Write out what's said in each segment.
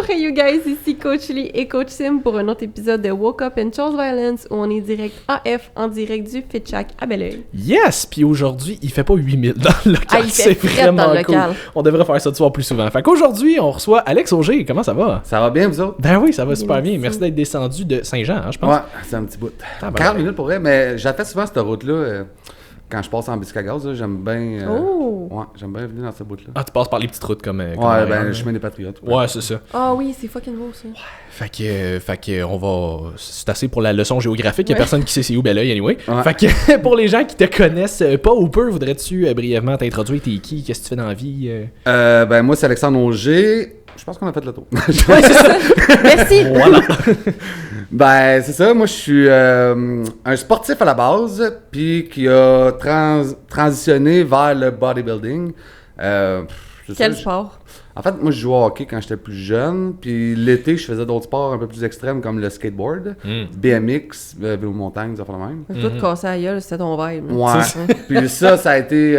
Hey you guys, ici Coach Lee et Coach Sim pour un autre épisode de Woke Up and Chose Violence où on est direct AF en direct du FitChack à Belleuil. Yes! Puis aujourd'hui, il fait pas 8000 dans le local. Ah, il fait frette dans le local. On devrait faire ça de soir plus souvent. Fait qu'aujourd'hui, on reçoit Alex Auger. Comment ça va? Ça va bien, vous autres? Ben oui, ça va super bien. Merci d'être descendu de Saint-Jean, hein, je pense. Ouais, c'est un petit bout. 40 minutes pour vrai, mais j'ai fait souvent cette route-là. Quand je passe en bicycle à gaz, là, j'aime bien. Ouais, j'aime bien venir dans cette bout-là. Ah, tu passes par les petites routes comme. Ouais, le chemin des Patriotes. Ouais, c'est ça. Ah oui, c'est fucking beau ça. Ouais. Fait que on va. C'est assez pour la leçon géographique. Il y a personne qui sait c'est où Belleuil, anyway. Ouais. Fait que pour les gens qui te connaissent pas ou peu, voudrais-tu brièvement t'introduire? T'es qui? Qu'est-ce que tu fais dans la vie? Ben, moi, c'est Alexandre Auger. Je pense qu'on a fait le tour. Ouais, c'est ça. Merci. Voilà. Ben, c'est ça. Moi, je suis un sportif à la base, puis qui a transitionné vers le bodybuilding. Quel sport? En fait, moi, je jouais au hockey quand j'étais plus jeune, puis l'été, je faisais d'autres sports un peu plus extrêmes comme le skateboard, BMX, vélo montagne, ça fait le même. Tout cassé à gueule, c'était ton vibe. Ouais. Puis ça a été,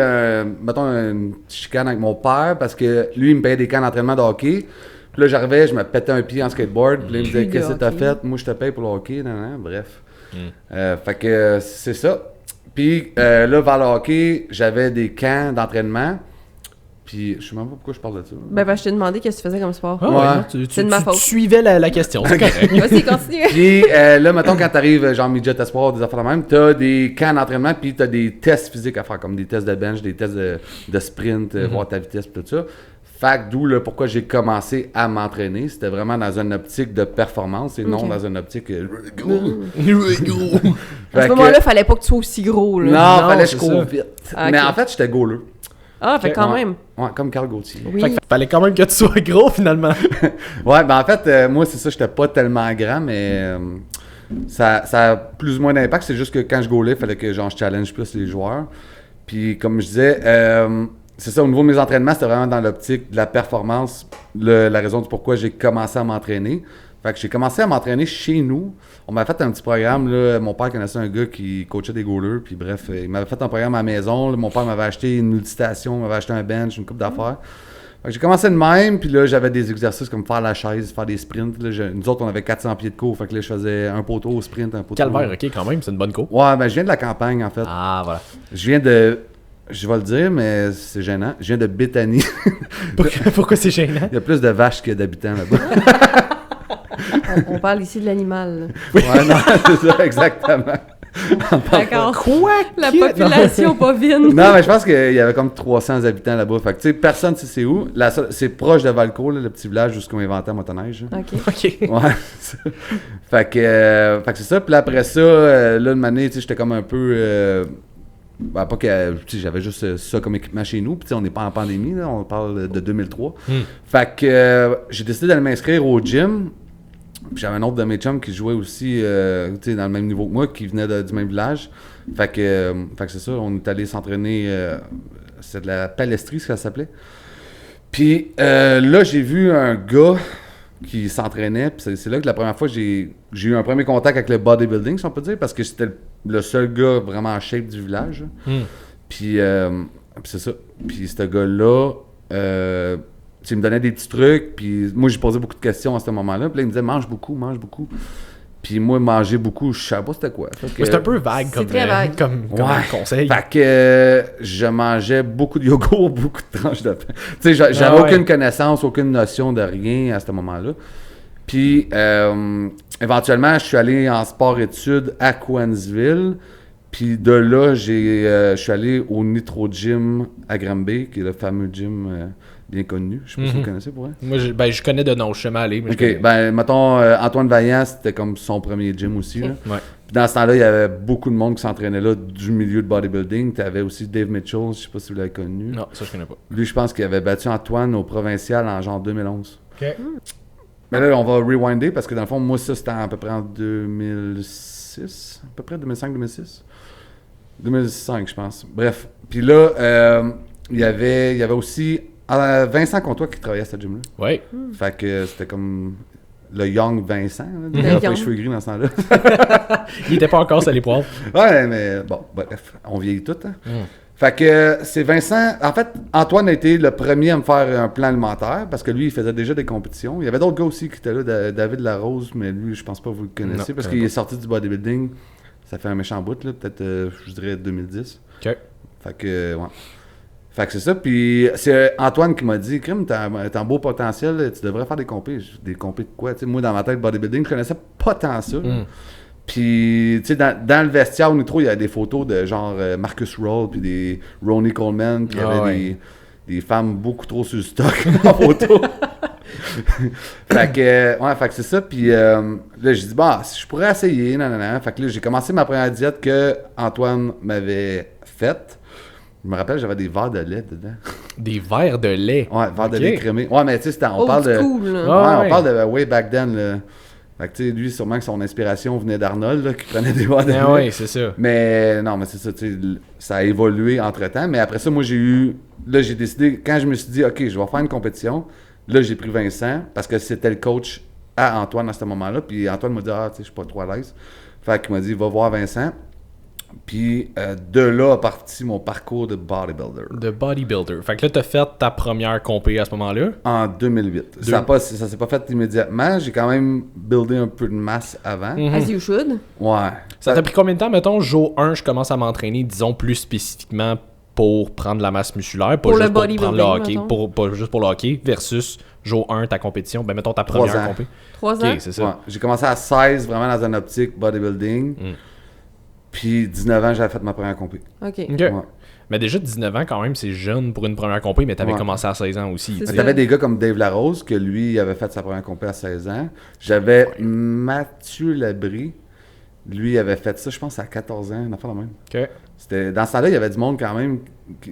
mettons, une chicane avec mon père, parce que lui, il me payait des camps d'entraînement de hockey. Puis là, j'arrivais, je me pétais un pied en skateboard, puis là, il me disait « Qu'est-ce que t'as fait? Moi, je te paye pour le hockey. » Bref. Fait que c'est ça. Puis là, vers le hockey, j'avais des camps d'entraînement. Puis je sais même pas pourquoi je parle de ça. Ben, je t'ai demandé qu'est-ce que tu faisais comme sport. Ah, ouais. C'est de ma faute. Tu suivais la question, c'est correct. Vas-y, continue. Puis là, mettons, quand t'arrives, genre midget espoir, des affaires de même, t'as des camps d'entraînement, puis t'as des tests physiques à faire, comme des tests de bench, des tests de sprint, voir ta vitesse, puis tout ça. Fait que d'où là, pourquoi j'ai commencé à m'entraîner. C'était vraiment dans une optique de performance et non dans une optique À ce moment-là, fallait pas que tu sois aussi gros. Là. Non, fallait que je cours vite. Okay. Mais en fait, j'étais goaler. Ah, fait quand même. Ouais, comme Carl Gauthier. Oui. Fait que fallait quand même que tu sois gros finalement. Ouais, ben en fait, moi, c'est ça, j'étais pas tellement grand, mais ça a plus ou moins d'impact. C'est juste que quand je goalais, il fallait que genre, je challenge plus les joueurs. Puis comme je disais, c'est ça, au niveau de mes entraînements, c'était vraiment dans l'optique de la performance, la raison du pourquoi j'ai commencé à m'entraîner. Fait que j'ai commencé à m'entraîner chez nous. On m'avait fait un petit programme, là. Mon père connaissait un gars qui coachait des goalers, puis bref, il m'avait fait un programme à la maison. Là. Mon père m'avait acheté une multistation, m'avait acheté un bench, une coupe d'affaires. Fait que j'ai commencé de même, puis là, j'avais des exercices comme faire la chaise, faire des sprints. Là, nous autres, on avait 400 pieds de cours, fait que là, je faisais un poteau au sprint, un poteau. Calvaire, ok, quand même, c'est une bonne cour. Ouais, ben je viens de la campagne, en fait. Ah, voilà. Je viens de... Je vais le dire, mais c'est gênant. Je viens de Béthanie. Pourquoi c'est gênant? Il y a plus de vaches que d'habitants là-bas. On parle ici de l'animal. Ouais, non, c'est ça, exactement. D'accord. Quoi? La population bovine. Non, mais je pense qu'il y avait comme 300 habitants là-bas. Fait que, tu sais, personne ne sait c'est où. C'est proche de Valco, là, le petit village où ils ont inventé la motoneige. OK. Ouais. Fait que c'est ça. Puis après ça, là, une année, tu sais, j'étais comme un peu... pas que j'avais juste ça comme équipement chez nous, puis on n'est pas en pandémie, là, on parle de 2003. Fait que j'ai décidé d'aller m'inscrire au gym. Puis j'avais un autre de mes chums qui jouait aussi dans le même niveau que moi, qui venait du même village. Fait que c'est ça, on est allé s'entraîner, c'est de la palestrie, ce que ça s'appelait. Puis là, j'ai vu un gars qui s'entraînait, puis c'est là que la première fois j'ai eu un premier contact avec le bodybuilding, si on peut dire, parce que c'était le seul gars vraiment en shape du village. Puis c'est ça. Puis ce gars-là, il me donnait des petits trucs, puis moi j'ai posé beaucoup de questions à ce moment-là, puis là il me disait mange beaucoup. Puis moi manger beaucoup, je savais pas c'était quoi. C'est un peu vague comme conseil. Fait que je mangeais beaucoup de yogourt, beaucoup de tranches de pain. Tu sais, j'avais aucune connaissance, aucune notion de rien à ce moment-là. Puis éventuellement, je suis allé en sport-études à Cowansville. Puis de là, je suis allé au Nitro Gym à Granby, qui est le fameux gym bien connu. Je sais pas si vous connaissez pour vrai. Moi, je connais de nom, je sais mal aller. Mais OK, mettons, Antoine Vaillant, c'était comme son premier gym aussi. Là. Ouais. Puis dans ce temps-là, il y avait beaucoup de monde qui s'entraînait là du milieu de bodybuilding. Tu avais aussi Dave Mitchell, je sais pas si vous l'avez connu. Non, ça je connais pas. Lui, je pense qu'il avait battu Antoine au provincial en genre 2011. OK. Mais là, on va rewinder parce que dans le fond, moi, ça, c'était à peu près en 2006, à peu près 2005-2006. 2005, je pense. Bref. Puis là, il y avait aussi Vincent Comtois qui travaillait à ce gym-là. Oui. Fait que c'était comme le young Vincent. Il avait pas les cheveux gris dans ce temps-là. Il était pas encore salé poivre. Ouais, mais bon, bref, on vieillit tout. Hein? Fait que c'est Vincent. En fait, Antoine a été le premier à me faire un plan alimentaire parce que lui, il faisait déjà des compétitions. Il y avait d'autres gars aussi qui étaient là, David Larose, mais lui, je pense pas que vous le connaissez parce qu'il est sorti du bodybuilding. Ça fait un méchant bout, là, peut-être, je dirais 2010. OK. Fait que, ouais. Fait que c'est ça. Puis c'est Antoine qui m'a dit, Crime, t'as un beau potentiel, tu devrais faire des compés. Des compés de quoi? T'sais, moi, dans ma tête, bodybuilding, je connaissais pas tant ça. Puis, tu sais, dans le vestiaire au Nitro, il y a des photos de genre Marcus Roll, puis des Ronnie Coleman, puis il y avait des femmes beaucoup trop sur le stock en photo. Fait que c'est ça. Puis là, j'ai dit, bah, je pourrais essayer, nanana. Fait que là, j'ai commencé ma première diète que Antoine m'avait faite. Je me rappelle, j'avais des verres de lait dedans. Des verres de lait? Ouais, verres de lait crémé. Ouais, mais tu sais, on parle de... Cool, on parle de way back then, là. Fait que, tu sais, lui, sûrement que son inspiration venait d'Arnold, là, qui prenait des verres de lait. Oui, c'est ça. Mais non, mais c'est ça, tu sais, ça a évolué entre-temps. Mais après ça, moi, j'ai décidé, quand je me suis dit, OK, je vais faire une compétition, là, j'ai pris Vincent, parce que c'était le coach à Antoine à ce moment-là. Puis Antoine m'a dit, tu sais, je suis pas trop à l'aise. Fait qu'il m'a dit, va voir Vincent. Puis de là a parti mon parcours de bodybuilder. De bodybuilder. Fait que là, t'as fait ta première compé à ce moment-là? En 2008. Ça s'est pas fait immédiatement. J'ai quand même buildé un peu de masse avant. As you should. Ouais. Ça t'a pris combien de temps, mettons, jour 1, je commence à m'entraîner, disons, plus spécifiquement pour prendre la masse musculaire, pas juste pour prendre le hockey, pas juste pour le hockey, versus jour 1, ta compétition, ben mettons ta première compé. 3 ans? Ok, c'est ça. Ouais. J'ai commencé à 16, vraiment dans une optique bodybuilding. Puis 19 ans, j'avais fait ma première compé. OK. Ouais. Mais déjà 19 ans quand même, c'est jeune pour une première compé, mais t'avais commencé à 16 ans aussi. C'est T'avais des gars comme Dave Larose, que lui, il avait fait sa première compé à 16 ans. J'avais Mathieu Labrie. Lui, il avait fait ça, je pense, à 14 ans, une affaire de même. OK. Dans ce temps-là, il y avait du monde quand même.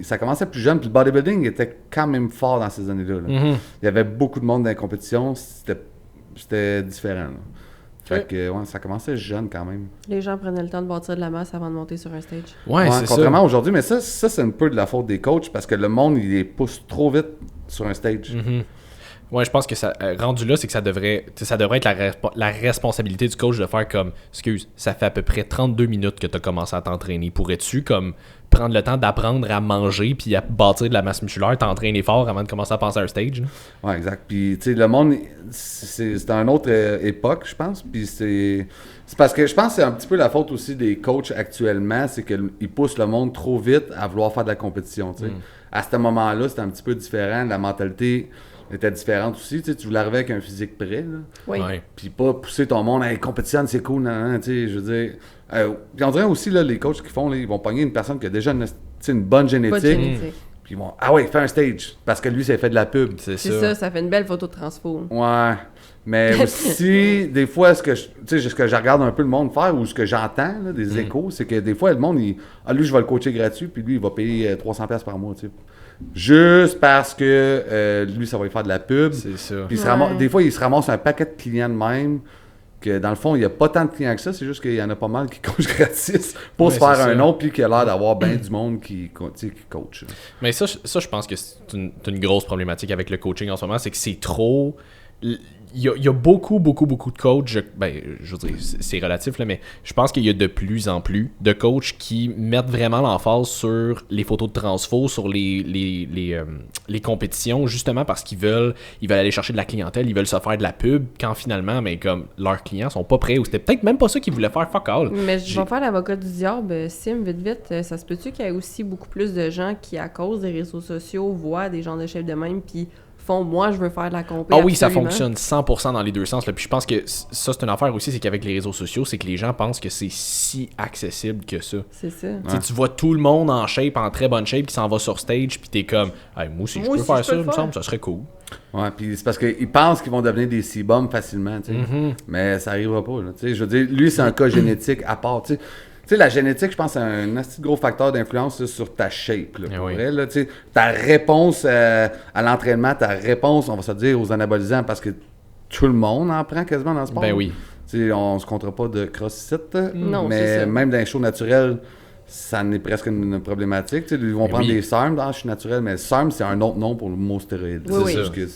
Ça commençait plus jeune, puis le bodybuilding était quand même fort dans ces années-là. Là. Il y avait beaucoup de monde dans les compétitions, c'était différent. Là. Fait que ça commençait jeune quand même. Les gens prenaient le temps de bâtir de la masse avant de monter sur un stage. Ouais, c'est ça. Contrairement aujourd'hui, mais ça c'est un peu de la faute des coachs parce que le monde, il les pousse trop vite sur un stage. Ouais, je pense que ça rendu là, c'est que ça devrait être la responsabilité du coach de faire comme, excuse, ça fait à peu près 32 minutes que tu as commencé à t'entraîner. Pourrais-tu comme prendre le temps d'apprendre à manger puis à bâtir de la masse musculaire, t'entraîner fort avant de commencer à passer à un stage? Là? Ouais, exact. Puis tu sais, le monde, c'est une autre époque, je pense. Puis c'est parce que je pense que c'est un petit peu la faute aussi des coachs actuellement, c'est qu'ils poussent le monde trop vite à vouloir faire de la compétition. Tu sais. À ce moment-là, c'était un petit peu différent. La mentalité était différente aussi. Tu sais, tu voulais arriver avec un physique prêt, là. Oui. Ouais. Puis pas pousser ton monde, hey, compétitionne, c'est cool, tu sais, je veux dire. Puis on dirait aussi, là, les coachs qui font, là, ils vont pogner une personne qui a déjà une bonne génétique. Pas de génétique. Puis ils vont, ah ouais, fais un stage, parce que lui, ça fait de la pub. C'est C'est ça fait une belle photo de transfo. Ouais. Mais aussi, des fois, ce que je regarde un peu le monde faire, ou ce que j'entends, là, des échos, c'est que des fois, le monde, lui, je vais le coacher gratuit, puis lui, il va payer 300$ par mois, tu sais. Juste parce que lui, ça va lui faire de la pub. C'est ça. Puis des fois, il se ramasse un paquet de clients de même, que dans le fond, il n'y a pas tant de clients que ça, c'est juste qu'il y en a pas mal qui coachent gratis pour se faire un nom, puis qu'il a l'air d'avoir bien du monde qui coach. Mais ça, je pense que c'est une grosse problématique avec le coaching en ce moment, c'est que c'est trop... Il y a beaucoup de coachs, je veux dire, c'est relatif, là, mais je pense qu'il y a de plus en plus de coachs qui mettent vraiment l'emphase sur les photos de transfo, sur les compétitions, justement parce qu'ils veulent aller chercher de la clientèle, ils veulent se faire de la pub, quand finalement, mais comme leurs clients sont pas prêts, ou c'était peut-être même pas ça qu'ils voulaient faire, fuck all. Mais je vais faire l'avocat du diable, Sim, vite, ça se peut-tu qu'il y ait aussi beaucoup plus de gens qui, à cause des réseaux sociaux, voient des gens de chef de même, puis font, moi, je veux faire de la compé. Ah oui, ça absolument. fonctionne 100% dans les deux sens. Là. Puis je pense que ça, c'est une affaire aussi, c'est qu'avec les réseaux sociaux, c'est que les gens pensent que c'est si accessible que ça. C'est ça. Ouais. Tu vois tout le monde en shape, en très bonne shape, qui s'en va sur stage, puis t'es comme, hey, moi aussi, je peux faire ça, il me semble, ça serait cool. Ouais, puis c'est parce qu'ils pensent qu'ils vont devenir des C-bombs facilement, tu sais. Mais ça arrivera pas, là. Tu sais, je veux dire, lui, c'est un cas génétique à part, tu sais. Tu sais, la génétique, je pense, c'est un assez gros facteur d'influence là, sur ta shape. Là, pour vrai, là, tu sais, ta réponse à l'entraînement, ta réponse, on va se dire, aux anabolisants, parce que tout le monde en prend quasiment dans le sport. Ben oui. Tu sais, on se comptera pas de CrossFit, Non, c'est mais ça. même dans les shows naturels, ça en est presque une problématique. Tu sais, ils vont prendre des SARM dans les shows naturels, mais SARM, c'est un autre nom pour le mot stéroïde. Oui, c'est oui. juste que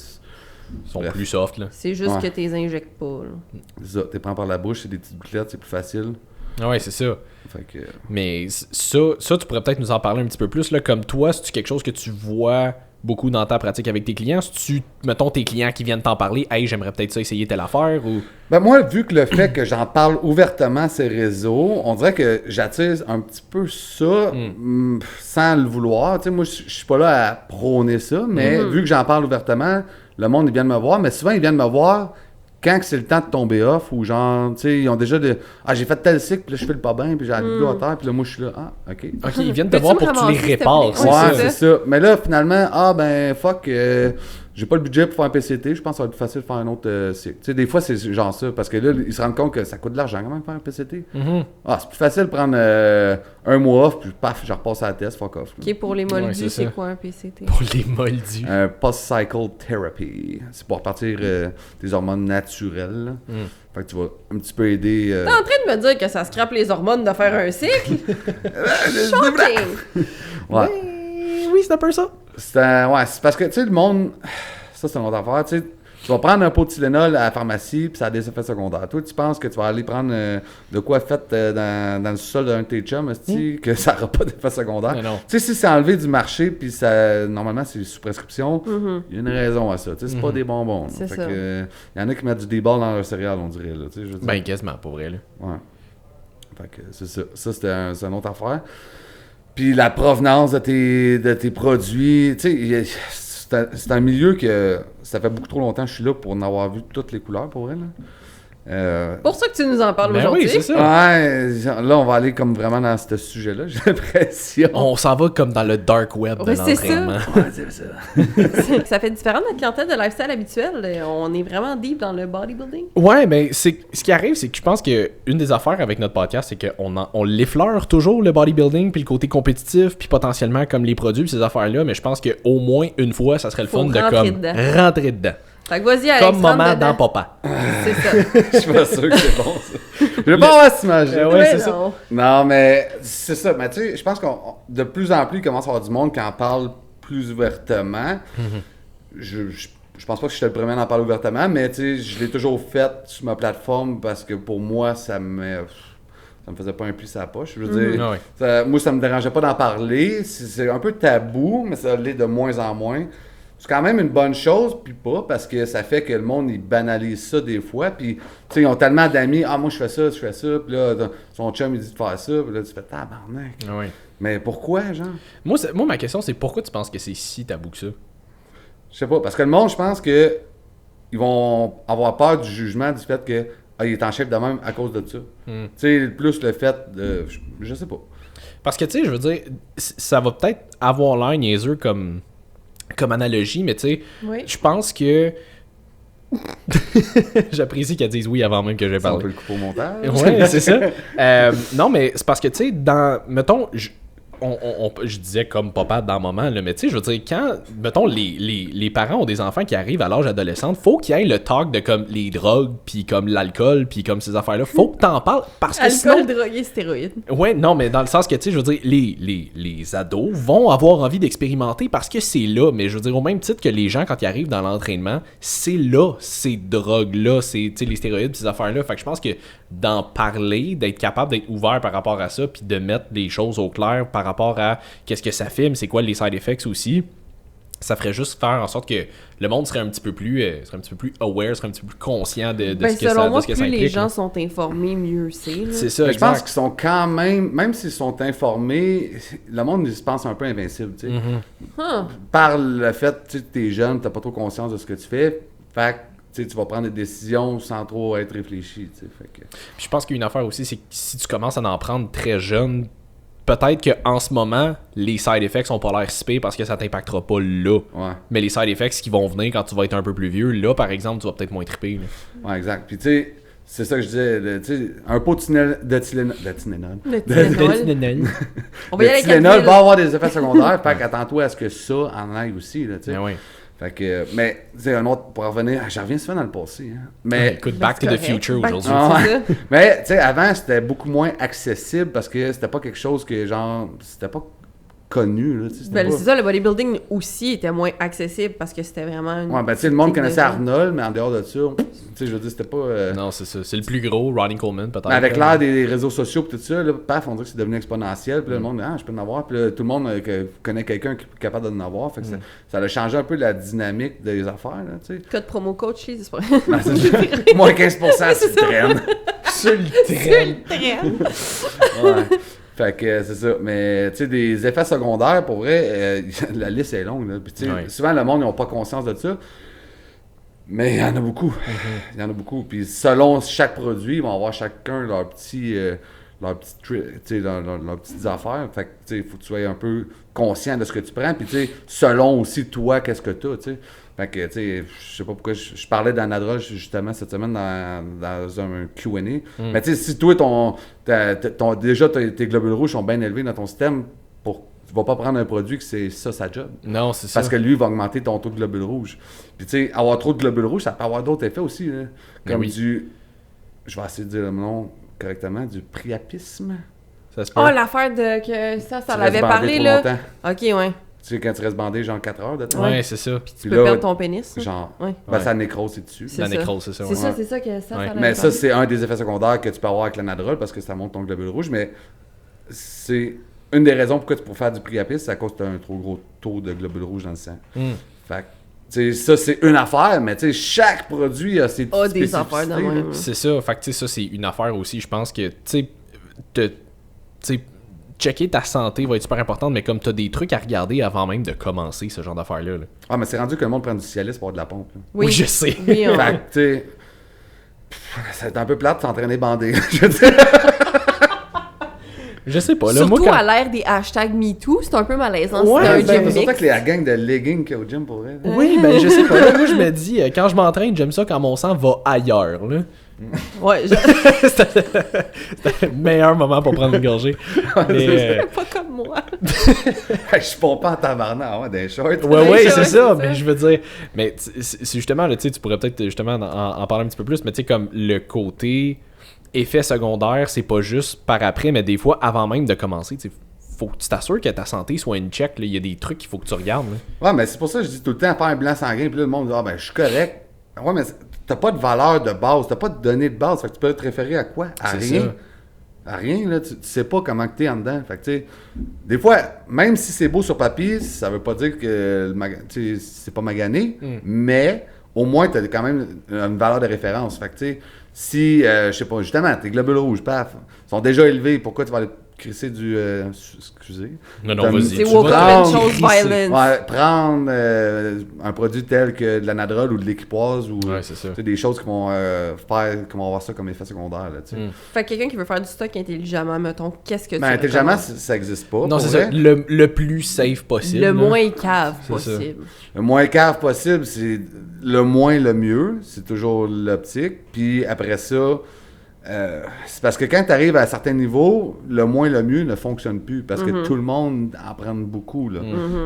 Ils sont plus soft, là. C'est juste que tu les injectes pas. Là. c'est ça, tu les prends par la bouche, c'est des petites bouclettes, c'est plus facile. Ouais, c'est ça. Fait que... Mais ça, tu pourrais peut-être nous en parler un petit peu plus. Là, comme toi, c'est-tu quelque chose que tu vois beaucoup dans ta pratique avec tes clients? C'est-tu, mettons, tes clients qui viennent t'en parler, « Hey, j'aimerais peut-être ça essayer telle affaire » ou... Ben moi, vu que le fait que j'en parle ouvertement ces réseaux, on dirait que j'attise un petit peu ça sans le vouloir. Tu sais, moi, je suis pas là à prôner ça, mais vu que j'en parle ouvertement, le monde, ils viennent me voir. Mais souvent, ils viennent me voir quand que c'est le temps de tomber off ou genre, tu sais, ils ont déjà j'ai fait tel cycle, puis là, je fais le pas bien, puis j'ai la bibliothèque, puis là, moi, je suis là, OK. OK, ils viennent te voir pour que tu les répares, c'est Ouais, ça. c'est ça. Mais là, finalement, fuck, j'ai pas le budget pour faire un PCT, je pense que ça va être plus facile de faire un autre cycle. Tu sais, des fois, c'est genre ça, parce que là, ils se rendent compte que ça coûte de l'argent quand même faire un PCT. C'est plus facile de prendre un mois off, puis paf, je repasse à la test, fuck off. OK, pour les moldus, Ouais, c'est c'est ça. quoi un PCT? Pour les moldus. Un post-cycle therapy. C'est pour repartir des hormones naturelles. Là. Fait que tu vas un petit peu aider. T'es en train de me dire que ça scrape les hormones de faire un cycle? Shocking! Ouais. Oui, c'est un peu ça. C'est parce que, tu sais, le monde. Ça, c'est une autre affaire. Tu sais, tu vas prendre un pot de Tylenol à la pharmacie, puis ça a des effets secondaires. Toi, tu penses que tu vas aller prendre de quoi fait dans le sol d'un de tes chums, que ça n'aura pas d'effet secondaire. Mais non. Tu sais, si c'est enlevé du marché, puis ça, normalement, c'est sous prescription, il y a une raison à ça. Tu sais, c'est pas des bonbons. C'est Fait ça. que, y en a qui mettent du D-ball dans leur céréales, on dirait. Là, tu sais, je veux dire. Ben, quasiment, pour vrai, là. Ouais. Fait que c'est ça. Ça, c'est une autre affaire. Puis la provenance de tes produits, tu sais, c'est un milieu que ça fait beaucoup trop longtemps que je suis là pour en avoir vu toutes les couleurs pour elle. Pour ça que tu nous en parles Ben aujourd'hui. oui, c'est ça. Ouais, là, on va aller comme vraiment dans ce sujet-là, j'ai l'impression. On s'en va comme dans le dark web de Ouais, c'est l'entraînement. Ouais, c'est ça. Ça fait différent de notre clientèle de lifestyle habituel. On est vraiment deep dans le bodybuilding. Ouais, mais ce qui arrive, c'est que je pense que une des affaires avec notre podcast, c'est qu'on l'effleure toujours, le bodybuilding, puis le côté compétitif, puis potentiellement comme les produits, puis ces affaires-là, mais je pense qu'au moins une fois, ça serait le Faut fun de rentrer comme dedans. rentrer dedans. Fait que vas-y, Alex, Comme rentre maman dedans. dans papa. C'est ça. Je suis pas sûr que c'est bon, ça. Je vais pas avoir cette image-là. Ouais, Mais c'est ça. non. Non, mais c'est ça. Mais tu sais, je pense qu'on de plus en plus, il commence à y avoir du monde qui en parle plus ouvertement. Je pense pas que je suis le premier à en parler ouvertement, mais tu sais, je l'ai toujours fait sur ma plateforme parce que pour moi, ça me faisait pas un pli sur la poche. Je veux dire, moi, ça me dérangeait pas d'en parler. C'est un peu tabou, mais ça l'est de moins en moins. C'est quand même une bonne chose, puis pas, parce que ça fait que le monde, il banalise ça des fois, puis, tu sais, ils ont tellement d'amis, « Ah, moi, je fais ça, puis là, son chum, il dit de faire ça, puis là, tu fais « Tabarnak! Oui. » Mais pourquoi, genre? Moi, ma question, c'est pourquoi tu penses que c'est si tabou que ça? Je sais pas, parce que le monde, je pense que ils vont avoir peur du jugement du fait que il est en chef de même à cause de ça. Tu sais, plus le fait de... Je sais pas. Parce que, tu sais, je veux dire, ça va peut-être avoir l'air niaiseux comme analogie, mais tu sais, Oui. je pense que... J'apprécie qu'elle dise oui avant même que j'ai Ça, on parlé. peut le couper au montage. Ouais, c'est ça. Non, mais c'est parce que, tu sais, mettons, je disais comme papa dans le moment, là, mais tu sais, je veux dire, quand, mettons, les parents ont des enfants qui arrivent à l'âge adolescent, faut qu'il y ait le talk de comme les drogues, puis comme l'alcool, puis comme ces affaires-là. Faut que t'en parles, parce que sinon... Alcool, drogué, stéroïdes. Ouais, non, mais dans le sens que, tu sais, je veux dire, les ados vont avoir envie d'expérimenter parce que c'est là, mais je veux dire, au même titre que les gens, quand ils arrivent dans l'entraînement, c'est là, ces drogues-là, c'est, tu sais, les stéroïdes, ces affaires-là. Fait que je pense que d'en parler, d'être capable d'être ouvert par rapport à ça, puis de mettre des choses au clair par rapport à qu'est-ce que ça fait, mais c'est quoi les side effects aussi, ça ferait juste faire en sorte que le monde serait un petit peu plus aware, serait un petit peu plus conscient de Ben, ce que selon ça, moi, de ce que plus ça implique. les gens là. sont informés, mieux c'est. là. C'est ça, Mais je pense exact. qu'ils sont quand même s'ils sont informés, le monde ils se pense un peu invincible, tu sais. Huh. Par le fait, tu sais, que t'es jeune, t'as pas trop conscience de ce que tu fais, fait que, tu sais, tu vas prendre des décisions sans trop être réfléchi, tu sais. Fait que... Puis je pense qu'il y a une affaire aussi, c'est que si tu commences à en prendre très jeune, peut-être qu'en ce moment, les side effects sont pas l'air si pires parce que ça t'impactera pas là. Ouais. Mais les side effects qui vont venir quand tu vas être un peu plus vieux, là, par exemple, tu vas peut-être moins triper. Là. Ouais, exact. Puis tu sais, c'est ça que je disais, tu sais, un pot de Tylenol, Le de Tylenol. On va le y aller avec Tylenol Advil. va avoir des effets secondaires, fait qu'attends-toi à ce que ça en aille aussi, là, tu sais. Ben oui. Fait que, mais, tu sais, un autre, pour revenir, j'en reviens souvent dans le passé, hein. Mais, Écoute, Ben, Back c'est to the correct. Future Back- aujourd'hui. Ah, c'est ouais. ça. Mais, tu sais, avant, c'était beaucoup moins accessible parce que c'était pas quelque chose que, genre, c'était pas connu, là, tu sais, c'était Ben, pas... c'est ça, le bodybuilding aussi était moins accessible parce que c'était vraiment une... Ouais, ben tu sais, le monde technique connaissait de- Arnold, mais en dehors de ça, tu sais, je veux dire, c'était pas... Non, c'est ça. C'est le plus gros, Ronnie Coleman, peut-être. Mais avec l'ère des réseaux sociaux et tout ça, là, paf, on dirait que c'est devenu exponentiel. Puis là, le monde, je peux en avoir. Puis là, tout le monde connaît quelqu'un qui est capable d'en avoir. Fait que ça a changé un peu la dynamique des affaires, là, tu sais. Code promo coach, c'est pas... Ben, c'est moins 15% sur le traîne. Sur le Ouais. Fait que c'est ça. Mais tu sais, des effets secondaires, pour vrai, la liste est longue. Là. Puis tu sais, souvent, le monde n'a pas conscience de ça. Mais il y en a beaucoup. Il y en a beaucoup. Puis selon chaque produit, ils vont avoir chacun leur petit leurs petites affaires. Fait que tu sais, il faut que tu sois un peu conscient de ce que tu prends. Puis tu sais, selon aussi toi, qu'est-ce que tu as, tu sais. Fait que, tu sais, je sais pas pourquoi je parlais d'anadrol justement cette semaine dans un Q&A. Mais tu sais, si toi, déjà tes globules rouges sont bien élevés dans ton système, tu vas pas prendre un produit que c'est ça sa job. Non, c'est ça. Parce que lui, il va augmenter ton taux de globules rouges. Puis tu sais, avoir trop de globules rouges, ça peut avoir d'autres effets aussi. Là. Comme je vais essayer de dire le nom correctement, du priapisme. Ça se peut. Oh, l'affaire de que ça Tu l'avait restes bandé parlé, trop là. longtemps. Ok, ouais. Tu sais, quand tu restes bandé, genre 4 heures de temps. Ouais, c'est ça. Puis tu Puis peux là, perdre ton pénis. là. Genre, Ouais. ben, ça nécrose dessus. C'est La ça. nécrose, c'est ça. C'est ouais. ça, c'est ça que ça Ouais. l'avait Mais ça, parlé. c'est un des effets secondaires que tu peux avoir avec l'anadrol parce que ça monte ton globule rouge. Mais c'est une des raisons pourquoi tu peux faire du priapisme, c'est à cause que tu as un trop gros taux de globules rouges dans le sang. Fait que, tu sais, ça, c'est une affaire, mais tu sais, chaque produit a ses petites des affaires de spécificités, même. là. C'est ça. Fait que, tu sais, ça, c'est une affaire aussi. Je pense que, tu sais, checker ta santé va être super importante, mais comme tu as des trucs à regarder avant même de commencer ce genre d'affaires-là. Là. Ah, mais c'est rendu que le monde prend du Cialis pour avoir de la pompe. Là. Oui, je sais. Oui, on... Fait que, tu sais, c'est un peu plate de s'entraîner bandé. Je veux dire. Je sais pas. Là, Surtout moi, quand... à l'ère des hashtags MeToo, c'est un peu malaisant. Ouais, c'est un Ben, gym c'est surtout mix. avec la gang de leggings qu'il y a au gym pour vrai. Oui, ben je sais pas. Là, moi, je me dis, quand je m'entraîne, j'aime ça quand mon sang va ailleurs. Là. Ouais, C'était le meilleur moment pour prendre une gorgée. Mais, pas comme moi. Je pompe pas en tabarnak, ouais, des shorts. ouais, c'est c'est ça, ça. mais je veux dire, mais c'est justement, là, tu sais, tu pourrais peut-être justement en parler un petit peu plus, mais tu sais, comme le côté effet secondaire, c'est pas juste par après, mais des fois, avant même de commencer, tu sais, faut que tu t'assures que ta santé soit une check, là. Il y a des trucs qu'il faut que tu regardes, là. Ouais, mais c'est pour ça que je dis tout le temps faire un bilan sanguin, puis là, le monde dit, ah ben, je suis correct. Ouais, mais t'as pas de valeur de base, t'as pas de données de base, fait que tu peux te référer à quoi? À C'est rien. ça. À rien, là, tu sais pas comment que t'es en dedans. Fait que, tu sais, des fois, même si c'est beau sur papier, ça veut pas dire que tu sais, c'est pas magané, mais au moins, t'as quand même une valeur de référence. Fait que, tu sais, si, je sais pas, justement, tes globules rouges, paf, sont déjà élevés, pourquoi tu vas aller crisser du... excusez. Non, Comme- vas-y. C'est tu Walk vas- Up and Chose Violence. Ouais, prendre un produit tel que de l'anadrol ou de l'équipoise ou Ouais, c'est ça. tu sais, des choses qui vont avoir ça comme effet secondaire. Là, tu sais. Fait que quelqu'un qui veut faire du stock intelligemment, mettons, qu'est-ce que tu Mais intelligemment, recommandes? ça n'existe pas. Non, pour c'est ça. vrai. Le plus safe possible. Le là. moins cave C'est ça. possible. Le moins cave possible, c'est le moins le mieux. C'est toujours l'optique. Puis après ça, c'est parce que quand tu arrives à un certain niveau, le moins le mieux ne fonctionne plus. Parce que tout le monde en prend beaucoup. Là.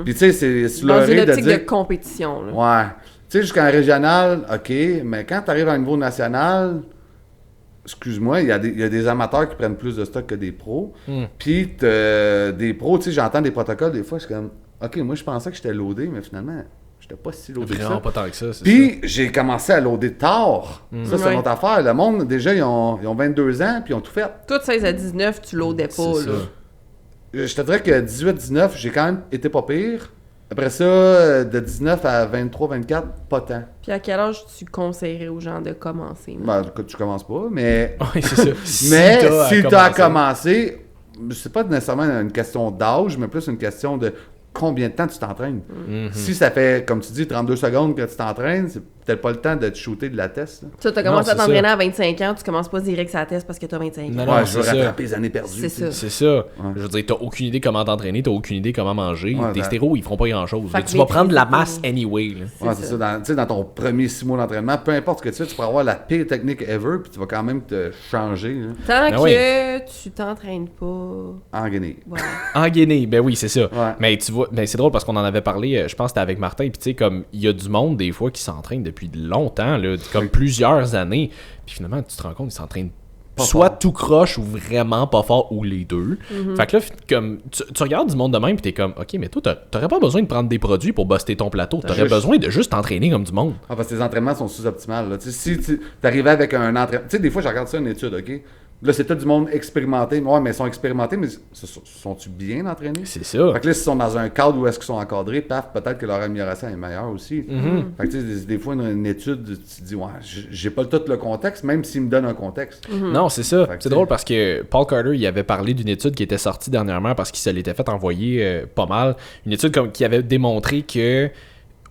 Puis tu sais, c'est sur Dans une l'oreille de optique dire... de compétition. Là. Ouais. Tu sais, jusqu'en régional, OK, mais quand tu arrives à un niveau national, excuse-moi, il y a des amateurs qui prennent plus de stock que des pros. Puis des pros, tu sais, j'entends des protocoles, des fois, je suis comme, OK, moi, je pensais que j'étais loadé, mais finalement, j'étais pas si loadé que Vraiment ça. pas tant que ça, c'est Puis j'ai commencé à loader tard. Ça, c'est Ouais. une autre affaire. Le monde, déjà, ils ont 22 ans, puis ils ont tout fait. Toi, de 16 à 19, tu l'audais ça. pas. C'est Là. ça. Je te dirais que 18-19, j'ai quand même été pas pire. Après ça, de 19 à 23-24, pas tant. Puis à quel âge tu conseillerais aux gens de commencer? là? Ben, écoute, tu commences pas, mais... Oui, c'est ça. Mais si tu as commencé. commencé, c'est pas nécessairement une question d'âge, mais plus une question de combien de temps tu t'entraînes. Si ça fait, comme tu dis, 32 secondes que tu t'entraînes, c'est peut-être pas le temps de te shooter de la test. Là. Tu as Non, commencé à c'est t'entraîner ça. à 25 ans, tu commences pas direct sur la test parce que tu as 25 ans. Non, Ouais, je veux c'est ça. rattraper les années perdues. C'est tu sais. ça. C'est ça. Je veux dire, t'as aucune idée comment t'entraîner, t'as aucune idée comment manger. Ouais, Tes ben- stéros, ils feront pas grand-chose. Fait Là, que tu vas prendre de la maîtriser masse anyway. Là. C'est Ouais, c'est ça. Tu sais, dans ton premier 6 mois d'entraînement, peu importe ce que tu fais, tu pourras avoir la pire technique ever, puis tu vas quand même te changer là, Tant Ben que oui. tu t'entraînes pas. en gainé. Voilà. En Guinée, ben oui, c'est ça. Ouais. Mais tu vois, ben c'est drôle parce qu'on en avait parlé, je pense que c'était avec Martin, puis tu sais, comme il y a du monde des fois qui s'entraîne depuis longtemps, là, comme plusieurs années, puis finalement, tu te rends compte, ils s'entraînent soit tout croche ou vraiment pas fort ou les deux. Fait que là, comme tu regardes du monde de même pis t'es comme, ok, mais toi, t'aurais pas besoin de prendre des produits pour buster ton plateau. T'aurais besoin de juste t'entraîner comme du monde. Ah, parce que tes entraînements sont sous-optimales. Là. Si tu arrivais avec un entraînement. Tu sais, des fois, je regarde ça une étude, ok? Là, c'est tout du monde expérimenté. Ouais, mais ils sont expérimentés, mais sont-tu bien entraînés? C'est ça. Fait que là, s'ils sont dans un cadre où est-ce qu'ils sont encadrés, paf, peut-être que leur amélioration est meilleure aussi. Fait que tu sais, des fois, une étude, tu te dis, ouais, j'ai pas tout le contexte, même s'ils me donnent un contexte. Non, c'est ça. Fait que C'est drôle parce que Paul Carter, il avait parlé d'une étude qui était sortie dernièrement parce qu'il se l'était fait envoyer pas mal. Une étude qui avait démontré que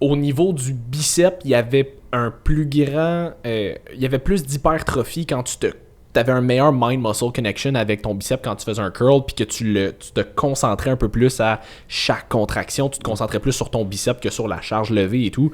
au niveau du bicep, il y avait un plus grand... il y avait plus d'hypertrophie quand tu avais un meilleur mind-muscle connection avec ton bicep quand tu faisais un curl, puis que tu te concentrais un peu plus à chaque contraction, tu te concentrais plus sur ton bicep que sur la charge levée et tout.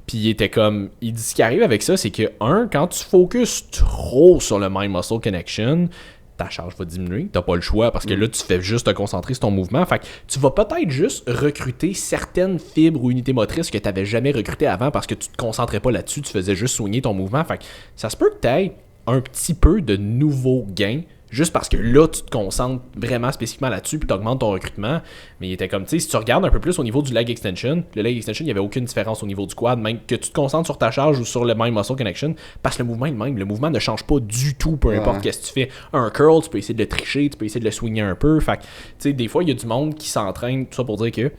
Puis il était comme... Il dit ce qui arrive avec ça, c'est que, quand tu focuses trop sur le mind-muscle connection, ta charge va diminuer, t'as pas le choix, parce que là, tu fais juste te concentrer sur ton mouvement. Fait que tu vas peut-être juste recruter certaines fibres ou unités motrices que t'avais jamais recrutées avant parce que tu te concentrais pas là-dessus, tu faisais juste soigner ton mouvement. Fait que ça se peut que t'aies un petit peu de nouveaux gains, juste parce que là, tu te concentres vraiment spécifiquement là-dessus, puis tu augmentes ton recrutement. Mais il était comme, tu sais, si tu regardes un peu plus au niveau du leg extension, le leg extension, il n'y avait aucune différence au niveau du quad, même que tu te concentres sur ta charge ou sur le mind muscle connection, parce que le mouvement est le même. Le mouvement ne change pas du tout, peu importe qu'est-ce que tu fais. Un curl, tu peux essayer de le tricher, tu peux essayer de le swinger un peu. Fait que, tu sais, des fois, il y a du monde qui s'entraîne, tout ça pour dire que,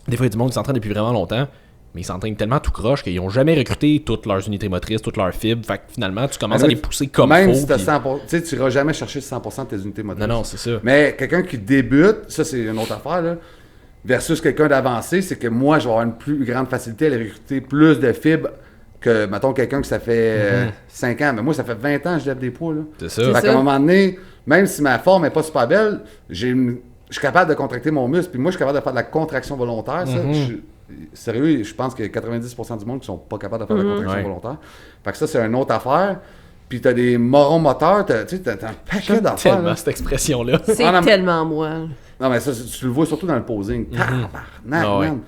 des fois, il y a du monde qui s'entraîne depuis vraiment longtemps, mais ils s'entraînent tellement tout croche qu'ils n'ont jamais recruté toutes leurs unités motrices, toutes leurs fibres. Fait que finalement, tu commences à les pousser comme il faut. Même si tu as 100%, tu sais, tu n'iras jamais chercher 100% de tes unités motrices. Non, c'est ça. Mais quelqu'un qui débute, ça c'est une autre affaire, là, versus quelqu'un d'avancé, c'est que moi, je vais avoir une plus grande facilité à aller recruter plus de fibres que, mettons, quelqu'un que ça fait 5 ans. Mais moi, ça fait 20 ans que je lève des poids. Là. C'est ça. Fait qu'à un moment donné, même si ma forme n'est pas super belle, je suis capable de contracter mon muscle. Puis moi, je suis capable de faire de la contraction volontaire. Ça. Sérieux, je pense que 90% du monde qui sont pas capables de faire de la contraction volontaire. Fait que ça, c'est une autre affaire. Puis t'as des morons moteurs, t'as un paquet d'affaires. Tellement cette expression-là. C'est tellement moi. Non, mais ça, tu le vois surtout dans le posing. Man.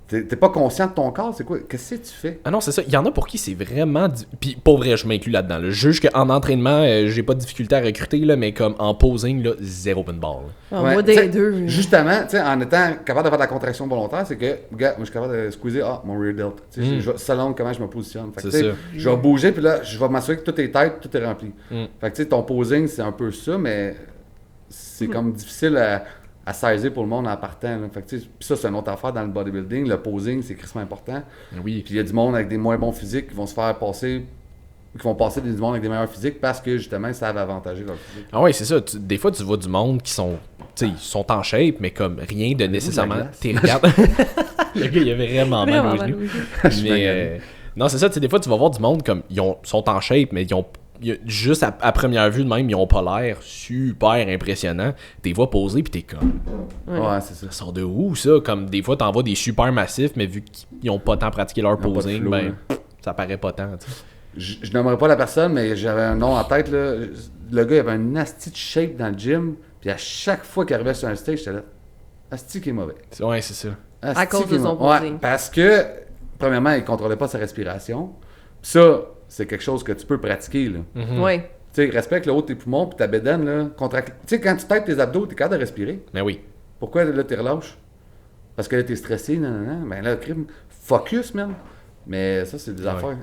T'es pas conscient de ton corps, c'est quoi? Qu'est-ce que tu fais? Ah non, c'est ça. Il y en a pour qui c'est vraiment... Puis, pour vrai, je m'inclus là-dedans. Là. Je juge qu'en entraînement, j'ai pas de difficulté à recruter, là, mais comme en posing, là, zéro open ball. Moi, des deux. Justement, en étant capable de faire de la contraction volontaire, c'est que, regarde, moi, je suis capable de squeezer, mon rear delt. Selon comment je me positionne. Fait que, c'est ça. Je vais bouger, puis là, je vais m'assurer que tout est tête, tout est rempli. Fait que, ton posing, c'est un peu ça, mais c'est comme difficile à saisir pour le monde en partant. Là. Fait que, puis ça, c'est une autre affaire dans le bodybuilding. Le posing, c'est crissement important. Oui. Puis il y a du monde avec des moins bons physiques qui vont se faire passer, qui vont passer du monde avec des meilleurs physiques parce que justement, ils savent avantager leur physique. Ah ouais, c'est ça. Des fois, tu vois du monde qui sont, ils sont en shape, mais comme rien de nécessairement. Tu regardes. Le gars, il avait vraiment mal au genou. Mais non, c'est ça. Des fois, tu vas voir du monde comme ils sont en shape, mais ils ont juste à première vue de même, ils ont pas l'air super impressionnants. T'es vois poser, puis t'es comme... Ouais, c'est ça. Ça sort de où, ça? Comme des fois, t'en vois des super massifs, mais vu qu'ils ont pas tant pratiqué leur posing, ça paraît pas tant, tu sais. Je nommerai pas la personne, mais j'avais un nom en tête, là. Le gars, il avait un nasty de shape dans le gym, puis à chaque fois qu'il arrivait sur un stage, j'étais là, asti qui est mauvais. Ouais, c'est ça. À cause de son posing. Ouais, parce que, premièrement, il contrôlait pas sa respiration. Ça, c'est quelque chose que tu peux pratiquer, là. Oui. Tu sais, respecte le haut de tes poumons, puis ta bédaine, là, contracte. Tu sais, quand tu têtes tes abdos, t'es capable de respirer. Ben oui. Pourquoi, là, t'es relâche? Parce que là, t'es stressé, non. Ben là, crime, focus, man. Mais ça, c'est des affaires.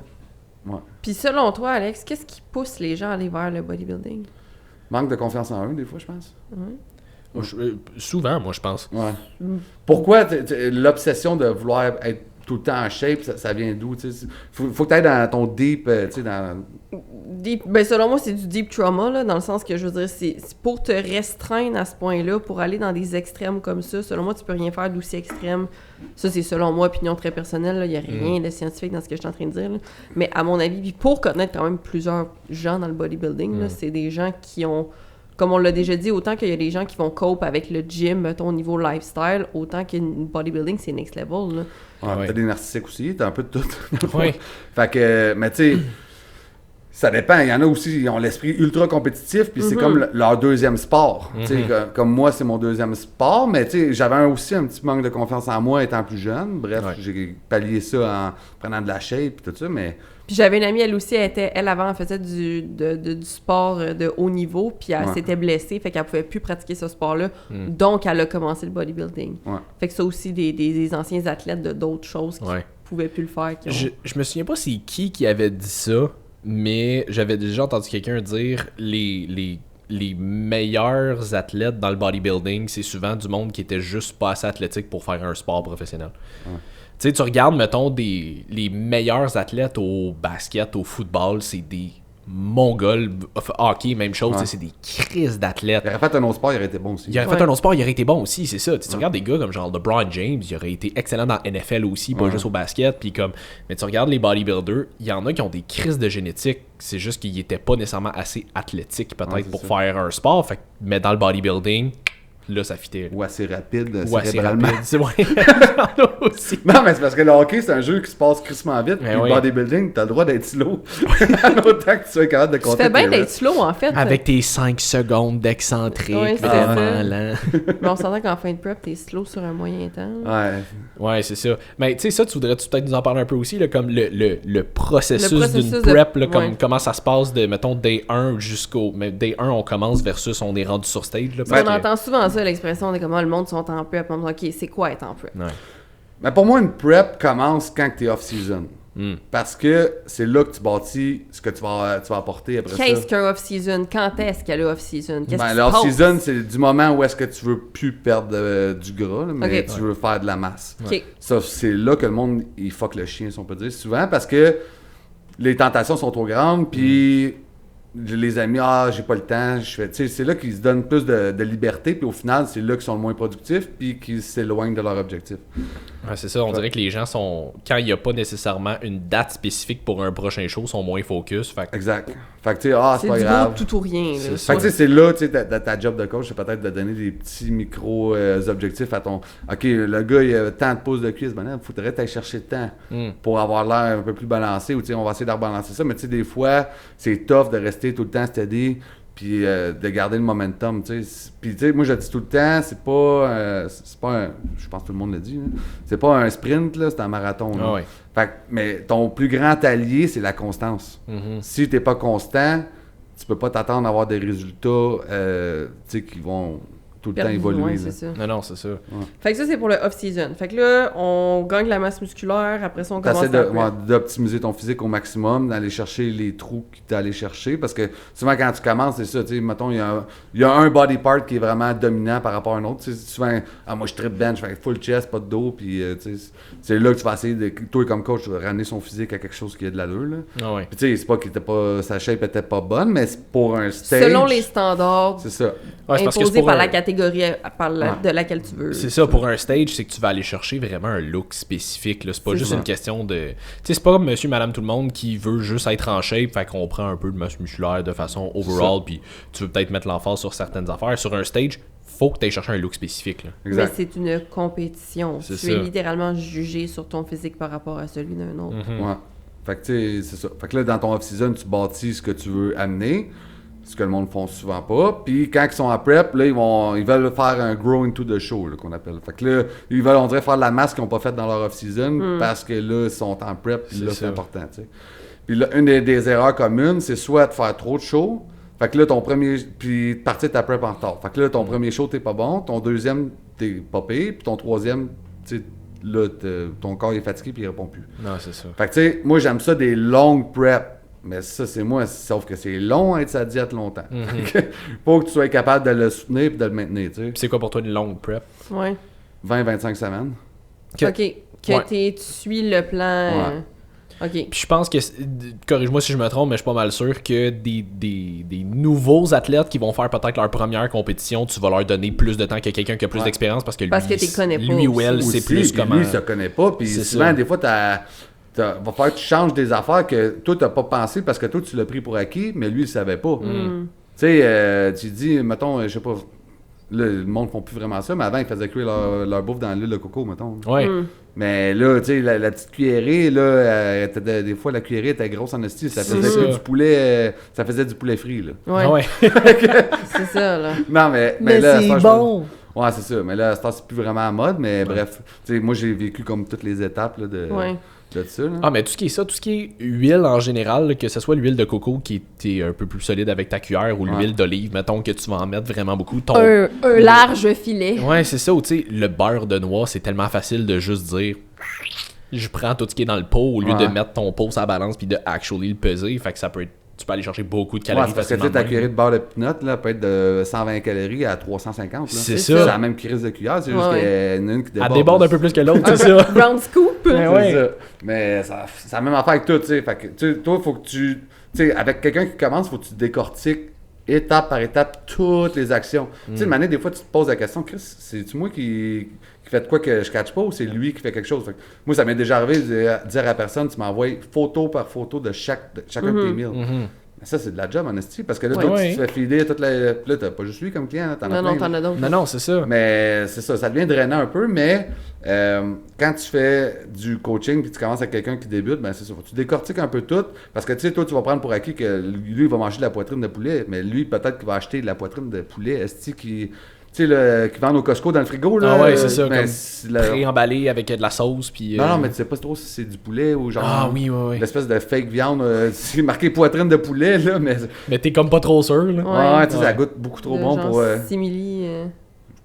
Ouais. Puis selon toi, Alex, qu'est-ce qui pousse les gens à aller vers le bodybuilding? Manque de confiance en eux, des fois, je pense. Souvent, moi, je pense. Ouais. Pourquoi l'obsession de vouloir être tout le temps en shape, ça vient d'où? Faut que tu ailles dans ton deep, tu sais, dans... Deep, ben selon moi, c'est du deep trauma, là, dans le sens que, je veux dire, c'est pour te restreindre à ce point-là, pour aller dans des extrêmes comme ça. Selon moi, tu peux rien faire d'aussi extrême. Ça, c'est selon moi, opinion très personnelle. Il n'y a rien de scientifique dans ce que je suis en train de dire. Là. Mais à mon avis, puis pour connaître quand même plusieurs gens dans le bodybuilding, là, c'est des gens qui ont... Comme on l'a déjà dit, autant qu'il y a des gens qui vont cope avec le gym, mettons, au niveau lifestyle, autant qu'une bodybuilding, c'est next level. Là. Ouais. T'as des narcissiques aussi, t'as un peu de tout. Oui. Fait que, mais tu sais, Ça dépend. Il y en a aussi, ils ont l'esprit ultra compétitif, puis c'est comme leur deuxième sport. Tu sais, comme moi, c'est mon deuxième sport, mais tu sais, j'avais aussi un petit manque de confiance en moi étant plus jeune. Bref, j'ai pallié ça en prenant de la shape et tout ça, mais... Puis j'avais une amie, elle aussi, elle avant, elle faisait du sport de haut niveau, puis elle s'était blessée, fait qu'elle pouvait plus pratiquer ce sport-là, donc elle a commencé le bodybuilding. Fait que ça aussi, des anciens athlètes de d'autres choses qui pouvaient plus le faire. Je me souviens pas c'est qui avait dit ça, mais j'avais déjà entendu quelqu'un dire les meilleurs athlètes dans le bodybuilding, c'est souvent du monde qui était juste pas assez athlétique pour faire un sport professionnel. Tu sais, tu regardes, mettons, les meilleurs athlètes au basket, au football, c'est des Mongols. Hockey, même chose, c'est des crises d'athlètes. Il aurait fait un autre sport, il aurait été bon aussi. Il aurait fait un autre sport, il aurait été bon aussi, c'est ça. Tu regardes des gars comme genre LeBron James, il aurait été excellent dans NFL aussi, pas juste au basket. Puis comme, mais tu regardes les bodybuilders, il y en a qui ont des crises de génétique. C'est juste qu'ils étaient pas nécessairement assez athlétiques peut-être pour faire un sport. Fait que, mais dans le bodybuilding, là, ça fitait. Ou assez rapide, cérébralement. C'est vrai. aussi. Non, mais c'est parce que le hockey, c'est un jeu qui se passe crissement vite. Puis le bodybuilding, t'as le droit d'être slow. Autant que tu sois capable de compter. Tu fais bien d'être slow, en fait. Avec tes 5 secondes d'excentrique, vraiment lent. Mais on s'entend qu'en fin de prep, t'es slow sur un moyen temps. Ouais, c'est ça. Mais tu sais, ça, tu voudrais-tu peut-être nous en parler un peu aussi, là, comme le processus d'une prep, là, comme comment ça se passe de, mettons, day 1 jusqu'au... Mais day 1, on commence versus on est rendu sur stage. Là, on entend souvent ça, l'expression de comment le monde sont en prep. On me dit, OK, c'est quoi être en prep? Mais pour moi, une prep commence quand tu es off-season. Parce que c'est là que tu bâtis ce que tu vas apporter après ça. Qu'est-ce qu'un off-season? Quand est-ce qu'elle est off-season? Qu'est-ce qui se l'off-season, c'est du moment où est-ce que tu veux plus perdre du gras, là, mais tu veux faire de la masse. Ça, c'est là que le monde, il fuck le chien, si on peut dire, souvent, parce que les tentations sont trop grandes, puis... les amis, j'ai pas le temps, je fais, c'est là qu'ils se donnent plus de liberté, puis au final, c'est là qu'ils sont le moins productifs, puis qu'ils s'éloignent de leur objectif. Ouais, c'est ça, on dirait que les gens sont, quand il n'y a pas nécessairement une date spécifique pour un prochain show, sont moins focus. Exact. Fait que tu sais, c'est pas grave. C'est tout ou rien. Là. Fait que c'est là, tu sais, ta job de coach, c'est peut-être de donner des petits micro-objectifs à ton... OK, le gars, il a tant de pauses de cuisse, ben là, il faudrait t'aller chercher le temps pour avoir l'air un peu plus balancé, ou tu sais, on va essayer de rebalancer ça, mais tu sais, des fois, c'est tough de rester tout le temps steady, puis de garder le momentum, tu sais. Puis tu sais, moi je dis tout le temps, c'est pas un, je pense que tout le monde le dit, hein, c'est pas un sprint, là, c'est un marathon. Là. Fait que, mais ton plus grand allié, c'est la constance. Si t'es pas constant, tu peux pas t'attendre à avoir des résultats tu sais, qui vont tout le temps évoluer. C'est ça. Non, c'est ça. Fait que ça, c'est pour le off-season. Fait que là, on gagne la masse musculaire, après ça, on commence à... d'optimiser ton physique au maximum, d'aller chercher les trous que tu allé chercher, parce que souvent, quand tu commences, c'est ça, tu sais, mettons, il y a un body part qui est vraiment dominant par rapport à un autre. Tu sais, souvent, moi, je trip bench, je fais full chest, pas de dos, puis tu sais, c'est là que tu vas essayer, toi, comme coach, de ramener son physique à quelque chose qui a de l'allure, là. Puis tu sais, c'est pas qu'il était pas... sa shape était pas bonne, mais c'est pour un stage... Selon les standards. C'est ça. Imposé par la catégorie de laquelle tu veux. C'est ça, pour un stage, c'est que tu vas aller chercher vraiment un look spécifique. Là. C'est pas juste une question de... Tu sais, c'est pas comme monsieur, madame, tout le monde qui veut juste être en shape, fait qu'on prend un peu de masse musculaire de façon overall, puis tu veux peut-être mettre l'emphase sur certaines affaires. Sur un stage, faut que tu ailles chercher un look spécifique. Là. Mais c'est une compétition. Tu es littéralement jugé sur ton physique par rapport à celui d'un autre. Fait que tu sais, c'est ça. Fait que là, dans ton off-season, tu bâtis ce que tu veux amener. Ce que le monde ne font souvent pas. Puis quand ils sont en prep, là, ils veulent faire un grow into the show, là, qu'on appelle. Fait que là, ils veulent, on dirait, faire de la masse qu'ils n'ont pas faite dans leur off-season parce que là, ils sont en prep, puis là, c'est important, tu sais. Puis là, une des erreurs communes, c'est soit de faire trop de show, fait que là, ton premier... Puis de partir de ta prep en retard. Fait que là, ton premier show, t'es pas bon, ton deuxième, t'es pas pire, puis ton troisième, tu sais, là, ton corps est fatigué, puis il répond plus. Non, c'est ça. Fait que tu sais, moi, j'aime ça des longues preps. Mais ça, c'est moi, sauf que c'est long à être sa diète longtemps. Faut que tu sois capable de le soutenir et de le maintenir, tu sais. Puis c'est quoi pour toi une longue prep? 20-25 semaines. OK. Tu suis le plan... OK. Puis je pense que, corrige-moi si je me trompe, mais je suis pas mal sûr que des nouveaux athlètes qui vont faire peut-être leur première compétition, tu vas leur donner plus de temps que quelqu'un qui a plus d'expérience parce que lui ou elle, c'est plus comment... Lui, il se connaît pas, puis souvent, des fois, va falloir que tu changes des affaires que toi, tu n'as pas pensé parce que toi, tu l'as pris pour acquis, mais lui, il ne savait pas. Tu sais, tu dis, mettons, je sais pas, Là, le monde ne font plus vraiment ça, mais avant, ils faisaient cuire leur bouffe dans l'huile de coco, mettons. Ouais. Mais là, tu sais, la petite cuillerée, là, des fois, la cuillerée était grosse en esti. Ça faisait ça. que du poulet, ça faisait du poulet frit, là. Ouais, Ah ouais. c'est ça, là. Non, mais là, à ce temps, ouais, c'est ça. Mais là, à ce temps, c'est plus vraiment à mode, mais bref. Tu sais, moi, j'ai vécu comme toutes les étapes là, de ça, là. Ah, mais tout ce qui est ça, tout ce qui est huile en général, là, que ce soit l'huile de coco qui est un peu plus solide avec ta cuillère ou l'huile d'olive, mettons que tu vas en mettre vraiment beaucoup. Un large filet. Ouais, c'est ça. Ou tu sais, le beurre de noix, c'est tellement facile de juste dire je prends tout ce qui est dans le pot au lieu de mettre ton pot sur la balance puis de actually le peser. Fait que ça peut être. Tu peux aller chercher beaucoup de calories parce que facilement. ta cuillerée de beurre de peanut là, peut être de 120 calories à 350. Là. C'est ça. ça. C'est la même crise de cuillère, c'est juste qu'il y en a une qui déborde. Elle déborde un peu plus que l'autre, c'est ça. Brown scoop. Ouais. C'est ça. Mais c'est la même affaire avec tout, tu sais. Fait que, tu sais, toi, il faut que tu sais, avec quelqu'un qui commence, il faut que tu décortiques étape par étape toutes les actions. Tu sais, une manière, des fois, tu te poses la question, Chris, c'est-tu moi qui fait de quoi que je catch pas ou c'est lui qui fait quelque chose? Fait que, moi, ça m'est déjà arrivé de dire à la personne, tu m'envoies photo par photo de chacun de tes meals. Mais ça, c'est de la job, en esti, parce que là, toi, tu te fais filer toute la... Là, t'as pas juste lui comme client, t'en as plein. Non, t'en as d'autres. Non, c'est ça. Mais c'est ça devient drainant un peu, mais quand tu fais du coaching puis tu commences avec quelqu'un qui débute, ben c'est ça, faut que tu décortiques un peu tout, parce que tu sais, toi, tu vas prendre pour acquis que lui, il va manger de la poitrine de poulet, mais lui, peut-être qu'il va acheter de la poitrine de poulet, esti, qui vendent au Costco dans le frigo, là. Ah ouais, c'est ça, ben, comme pré-emballé avec de la sauce, puis... Non, mais tu sais pas trop si c'est du poulet ou genre... Ah oui, ouais. L'espèce de fake viande, c'est marqué poitrine de poulet, là, mais... Mais t'es comme pas trop sûr, là. Ouais, tu sais, ça goûte beaucoup trop bon pour... Simili.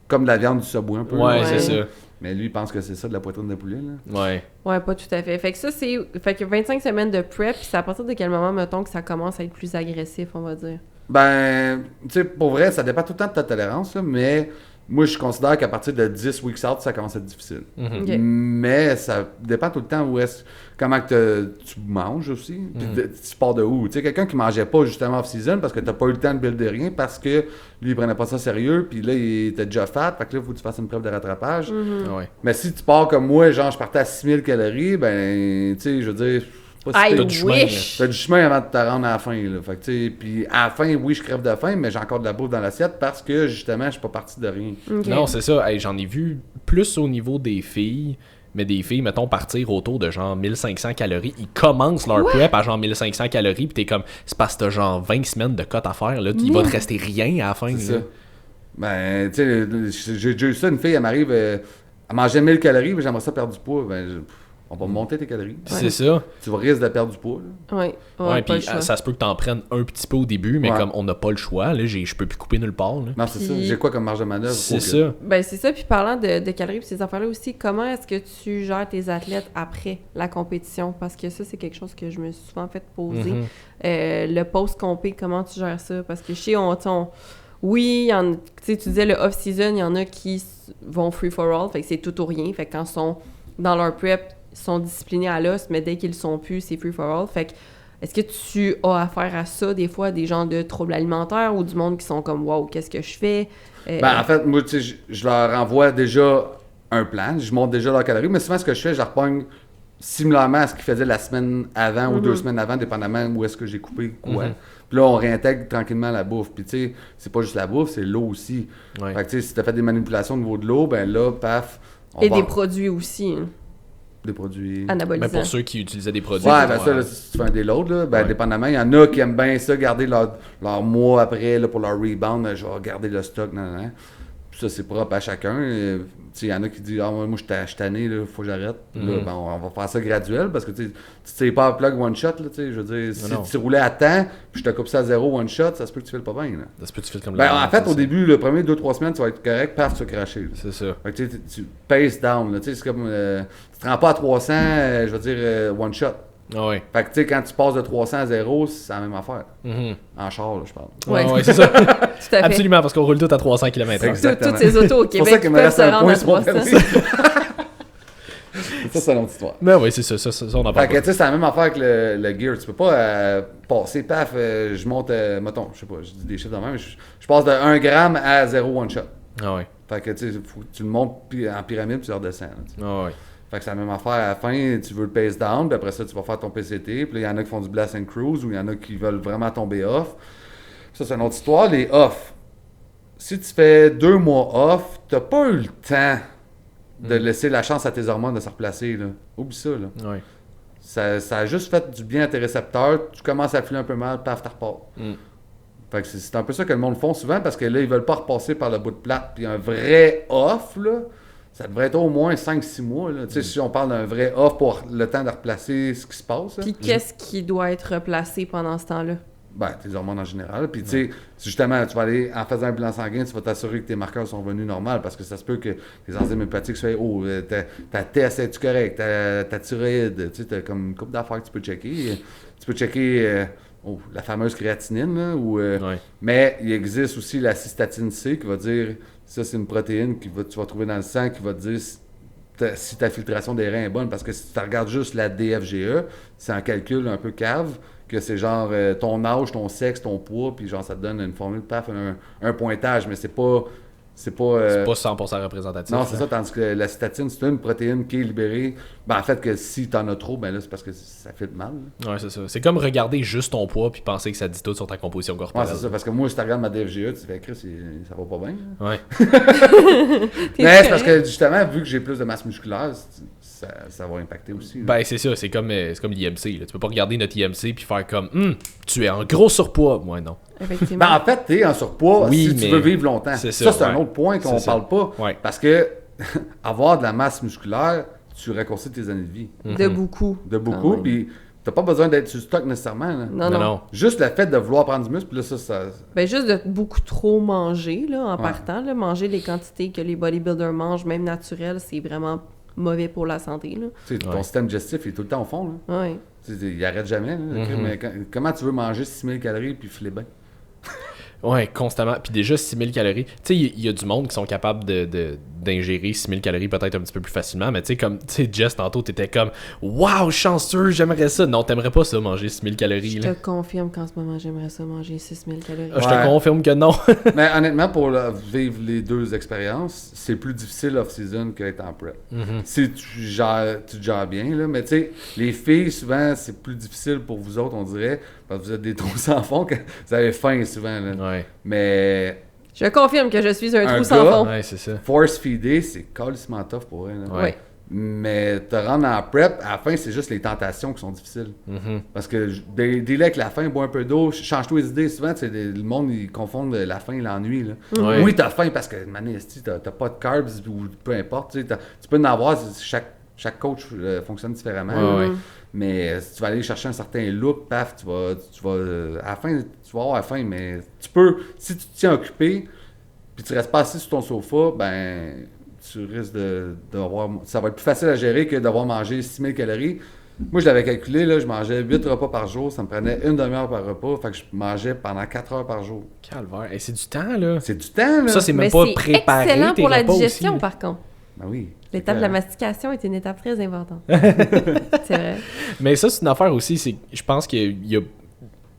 Comme de la viande du Subway, un peu. Ouais, c'est ça. Mais lui, il pense que c'est ça, de la poitrine de poulet, là. Ouais, pas tout à fait. Fait que ça, c'est... Fait que 25 semaines de prep, puis c'est à partir de quel moment, mettons, que ça commence à être plus agressif, on va dire? Ben, tu sais, pour vrai, ça dépend tout le temps de ta tolérance, là, mais moi, je considère qu'à partir de 10 weeks out, ça commence à être difficile. Ok. Mais ça dépend tout le temps comment que tu manges aussi, puis tu pars de où. Tu sais, quelqu'un qui mangeait pas justement off-season parce que t'as pas eu le temps de builder rien, parce que lui, il prenait pas ça sérieux, puis là, il était déjà fat, fait que là, il faut que tu fasses une preuve de rattrapage. Ouais. Mais si tu pars comme moi, genre, je partais à 6000 calories, ben, tu sais, je veux dire... I T'as du chemin, wish! T'as du chemin avant de te rendre à la fin, là. Fait que, tu sais, puis à la fin, oui, je crève de faim, mais j'ai encore de la bouffe dans l'assiette parce que, justement, je suis pas parti de rien. Ok. Non, c'est ça. Hey, j'en ai vu plus au niveau des filles, mais des filles, mettons, partir autour de genre 1500 calories. Ils commencent leur prep à genre 1500 calories, pis t'es comme, c'est parce que t'as genre 20 semaines de cote à faire, là. Il va te rester rien à la fin, C'est là. ça. Ben, tu sais, j'ai déjà eu ça, une fille, elle m'arrive, elle mangeait 1000 calories, mais j'aimerais ça perdre du poids. Ben, on va monter tes calories. C'est ça. Tu vas risquer de perdre du poids, là. Ouais, Ouais, pas puis le choix. ça se peut que t'en prennes un petit peu au début, mais comme on n'a pas le choix, là, je peux plus couper nulle part, là. Non, c'est ça. Puis- J'ai quoi comme marge de manœuvre? C'est Aucune. ça. Ben, c'est ça. Puis parlant de calories et ces affaires-là aussi, comment est-ce que tu gères tes athlètes après la compétition? Parce que ça, c'est quelque chose que je me suis souvent fait poser. Le post-compé, comment tu gères ça? Parce que chez oui, tu disais le off-season, il y en a qui vont free for all, fait que c'est tout ou rien. Fait que quand ils sont dans leur prep, ils sont disciplinés à l'os, mais dès qu'ils le sont plus, c'est free for all. Fait que est-ce que tu as affaire à ça, des fois, des gens de troubles alimentaires ou du monde qui sont comme « Wow, qu'est-ce que je fais? Ben, en fait, moi, tu sais, je leur envoie déjà un plan, je monte déjà leurs calories, mais souvent, ce que je fais, je leur repogne similairement à ce qu'ils faisaient la semaine avant ou 2 semaines avant, dépendamment où est-ce que j'ai coupé quoi. Puis là, on réintègre tranquillement la bouffe. Puis tu sais, c'est pas juste la bouffe, c'est l'eau aussi. Ouais. Fait que tu sais, si t'as fait des manipulations au niveau de l'eau, ben là, paf, on Et va... des produits aussi, hein, Des produits... anabolisants. Mais pour ceux qui utilisaient des produits. Ouais, ben ça, là, si tu fais un déload, là, ben dépendamment, il y en a qui aiment bien ça, garder leur mois après, là, pour leur rebound, je vais garder le stock, nan. Puis ça, c'est propre à chacun. Il y en a qui disent « Ah, moi, je suis tanné, il faut que j'arrête. » Là, ben, on va faire ça graduel, parce que tu sais pas plug one shot, là, je veux dire, si tu roulais à temps, puis je te coupe ça à zéro one shot, ça se peut que tu fais le pas bien, là. Ça se peut que tu fais comme Ben, en fait, au début, le premier 2-3 semaines, tu vas être correct, paf, tu vas cracher, là. C'est ça. Fait que tu paces down, là, tu sais, c'est comme, tu te rends pas à 300, je veux dire, one shot. Ah ouais. Fait que, tu sais, quand tu passes de 300 à 0, c'est la même affaire. Mhm. En char, là, je parle. Ouais, c'est ça. Tout à fait. Absolument, parce qu'on roule tout à 300 km/h. Exactement. Toutes ces autos au C'est pour Québec ça qu'il me peuvent reste se un rendre point à sur mon 300. permis. Ça, c'est une autre histoire. Ben oui, c'est ça, on en Fait parle que, tu sais, c'est la même affaire avec le gear. Tu peux pas passer, paf, je monte, mettons, je sais pas, je dis des chiffres de même, je passe de 1 gramme à 0 one shot. Ah ouais. Fait que, tu sais, faut que tu le montes en pyramide puis tu redescends. Là, tu sais. Ah ouais. Fait que c'est la même affaire. À la fin, tu veux le pace down, puis après ça, tu vas faire ton PCT. Puis là, il y en a qui font du blast and cruise, ou il y en a qui veulent vraiment tomber off. Ça, c'est une autre histoire. Les off, si tu fais 2 mois off, t'as pas eu le temps de laisser la chance à tes hormones de se replacer. Là. Oublie ça. Là. Ouais. Ça a juste fait du bien à tes récepteurs. Tu commences à filer un peu mal, paf, t'as repars. Fait que c'est un peu ça que le monde font souvent parce que là, ils veulent pas repasser par le bout de plate. Puis un vrai off, là, ça devrait être au moins 5-6 mois. Là. Tu sais, si on parle d'un vrai off pour le temps de replacer ce qui se passe. Puis qu'est-ce qui doit être replacé pendant ce temps-là? Ben, tes hormones en général. Puis, tu sais, justement, tu vas aller, en faisant un bilan sanguin, tu vas t'assurer que tes marqueurs sont revenus normaux parce que ça se peut que les enzymes hépatiques soient ta TSH est correct, ta thyroïde, tu sais, t'as comme une couple d'affaires que tu peux checker. Tu peux checker la fameuse créatinine, là, mais il existe aussi la cystatine C qui va dire, ça, c'est une protéine que tu vas trouver dans le sang qui va te dire si ta filtration des reins est bonne. Parce que si tu regardes juste la DFGE, c'est un calcul un peu cave. Que c'est genre ton âge, ton sexe, ton poids, puis genre ça te donne une formule, paf, un pointage, mais c'est pas... C'est pas 100% représentatif. Non, c'est ça, tandis que la cystatine, c'est une protéine qui est libérée. Ben, en fait, que si t'en as trop, ben là, c'est parce que ça fait mal. Là. Ouais, c'est ça. C'est comme regarder juste ton poids puis penser que ça dit tout sur ta composition corporelle. Ouais, c'est ça, parce que moi, si tu regardes ma DFGE, tu fais Chris, ça va pas bien. Ouais. Mais c'est parce que justement, vu que j'ai plus de masse musculaire, ça va impacter aussi. Là. Ben, c'est ça, c'est comme l'IMC. Là. Tu peux pas regarder notre IMC puis faire comme tu es en gros surpoids. Ouais, non. Effectivement. Ben, en fait, t'es en surpoids si tu veux vivre longtemps. C'est ça, c'est un autre point qu'on parle pas. Ouais. Parce que avoir de la masse musculaire, tu raccourcis tes années de vie. De beaucoup. De beaucoup, puis t'as pas besoin d'être sur stock nécessairement. Là. Non. Juste le fait de vouloir prendre du muscle, puis là, ça... Ben, juste de beaucoup trop manger, là, en partant. Là, manger les quantités que les bodybuilders mangent, même naturelles, c'est vraiment mauvais pour la santé. Là. Ton système digestif, il est tout le temps au fond. Là. Ouais. Il arrête jamais. Là, mais comment tu veux manger 6000 calories puis filer bien? Ouais, constamment. Puis déjà, 6000 calories. Tu sais, il y a du monde qui sont capables d'ingérer 6000 calories peut-être un petit peu plus facilement. Mais tu sais, comme, tu sais, Jess, tantôt, t'étais comme, waouh, chanceux, j'aimerais ça. Non, t'aimerais pas ça, manger 6000 calories. Je te confirme qu'en ce moment, j'aimerais ça manger 6000 calories. Je te confirme que non. Mais honnêtement, pour vivre les deux expériences, c'est plus difficile off-season qu'être en prep. Si tu gères bien, là. Mais tu sais, les filles, souvent, c'est plus difficile pour vous autres, on dirait, parce que vous êtes des trous sans fond, que vous avez faim souvent. Là. Ouais. Mais... Je confirme que je suis un trou sans fond. Ouais, c'est ça. Force feeder, c'est calissement tough pour elle. Ouais. Oui. Mais te rendre en prep, à la fin, c'est juste les tentations qui sont difficiles. Parce que délai avec la faim, bois un peu d'eau, change-toi les idées. Souvent, le monde, ils confondent la faim et l'ennui. Là. Ouais. Oui, t'as faim parce que, t'as pas de carbs ou peu importe. Tu peux en avoir, chaque coach fonctionne différemment. Ouais. Mais si tu vas aller chercher un certain look, paf, tu vas à la fin, tu vas avoir faim, mais tu peux, si tu te tiens occupé, puis tu restes pas assis sur ton sofa, ben, tu risques d'avoir, ça va être plus facile à gérer que d'avoir mangé 6000 calories. Moi, je l'avais calculé, là, je mangeais 8 repas par jour, ça me prenait une demi-heure par repas, fait que je mangeais pendant 4 heures par jour. Calvaire. Et c'est du temps, là. C'est du temps, là. Ça, c'est même Mais pas c'est préparé. excellent tes pour la repas digestion, aussi, par contre. Ben oui. L'étape de la mastication est une étape très importante. C'est vrai. Mais ça, c'est une affaire aussi, c'est je pense qu'il y a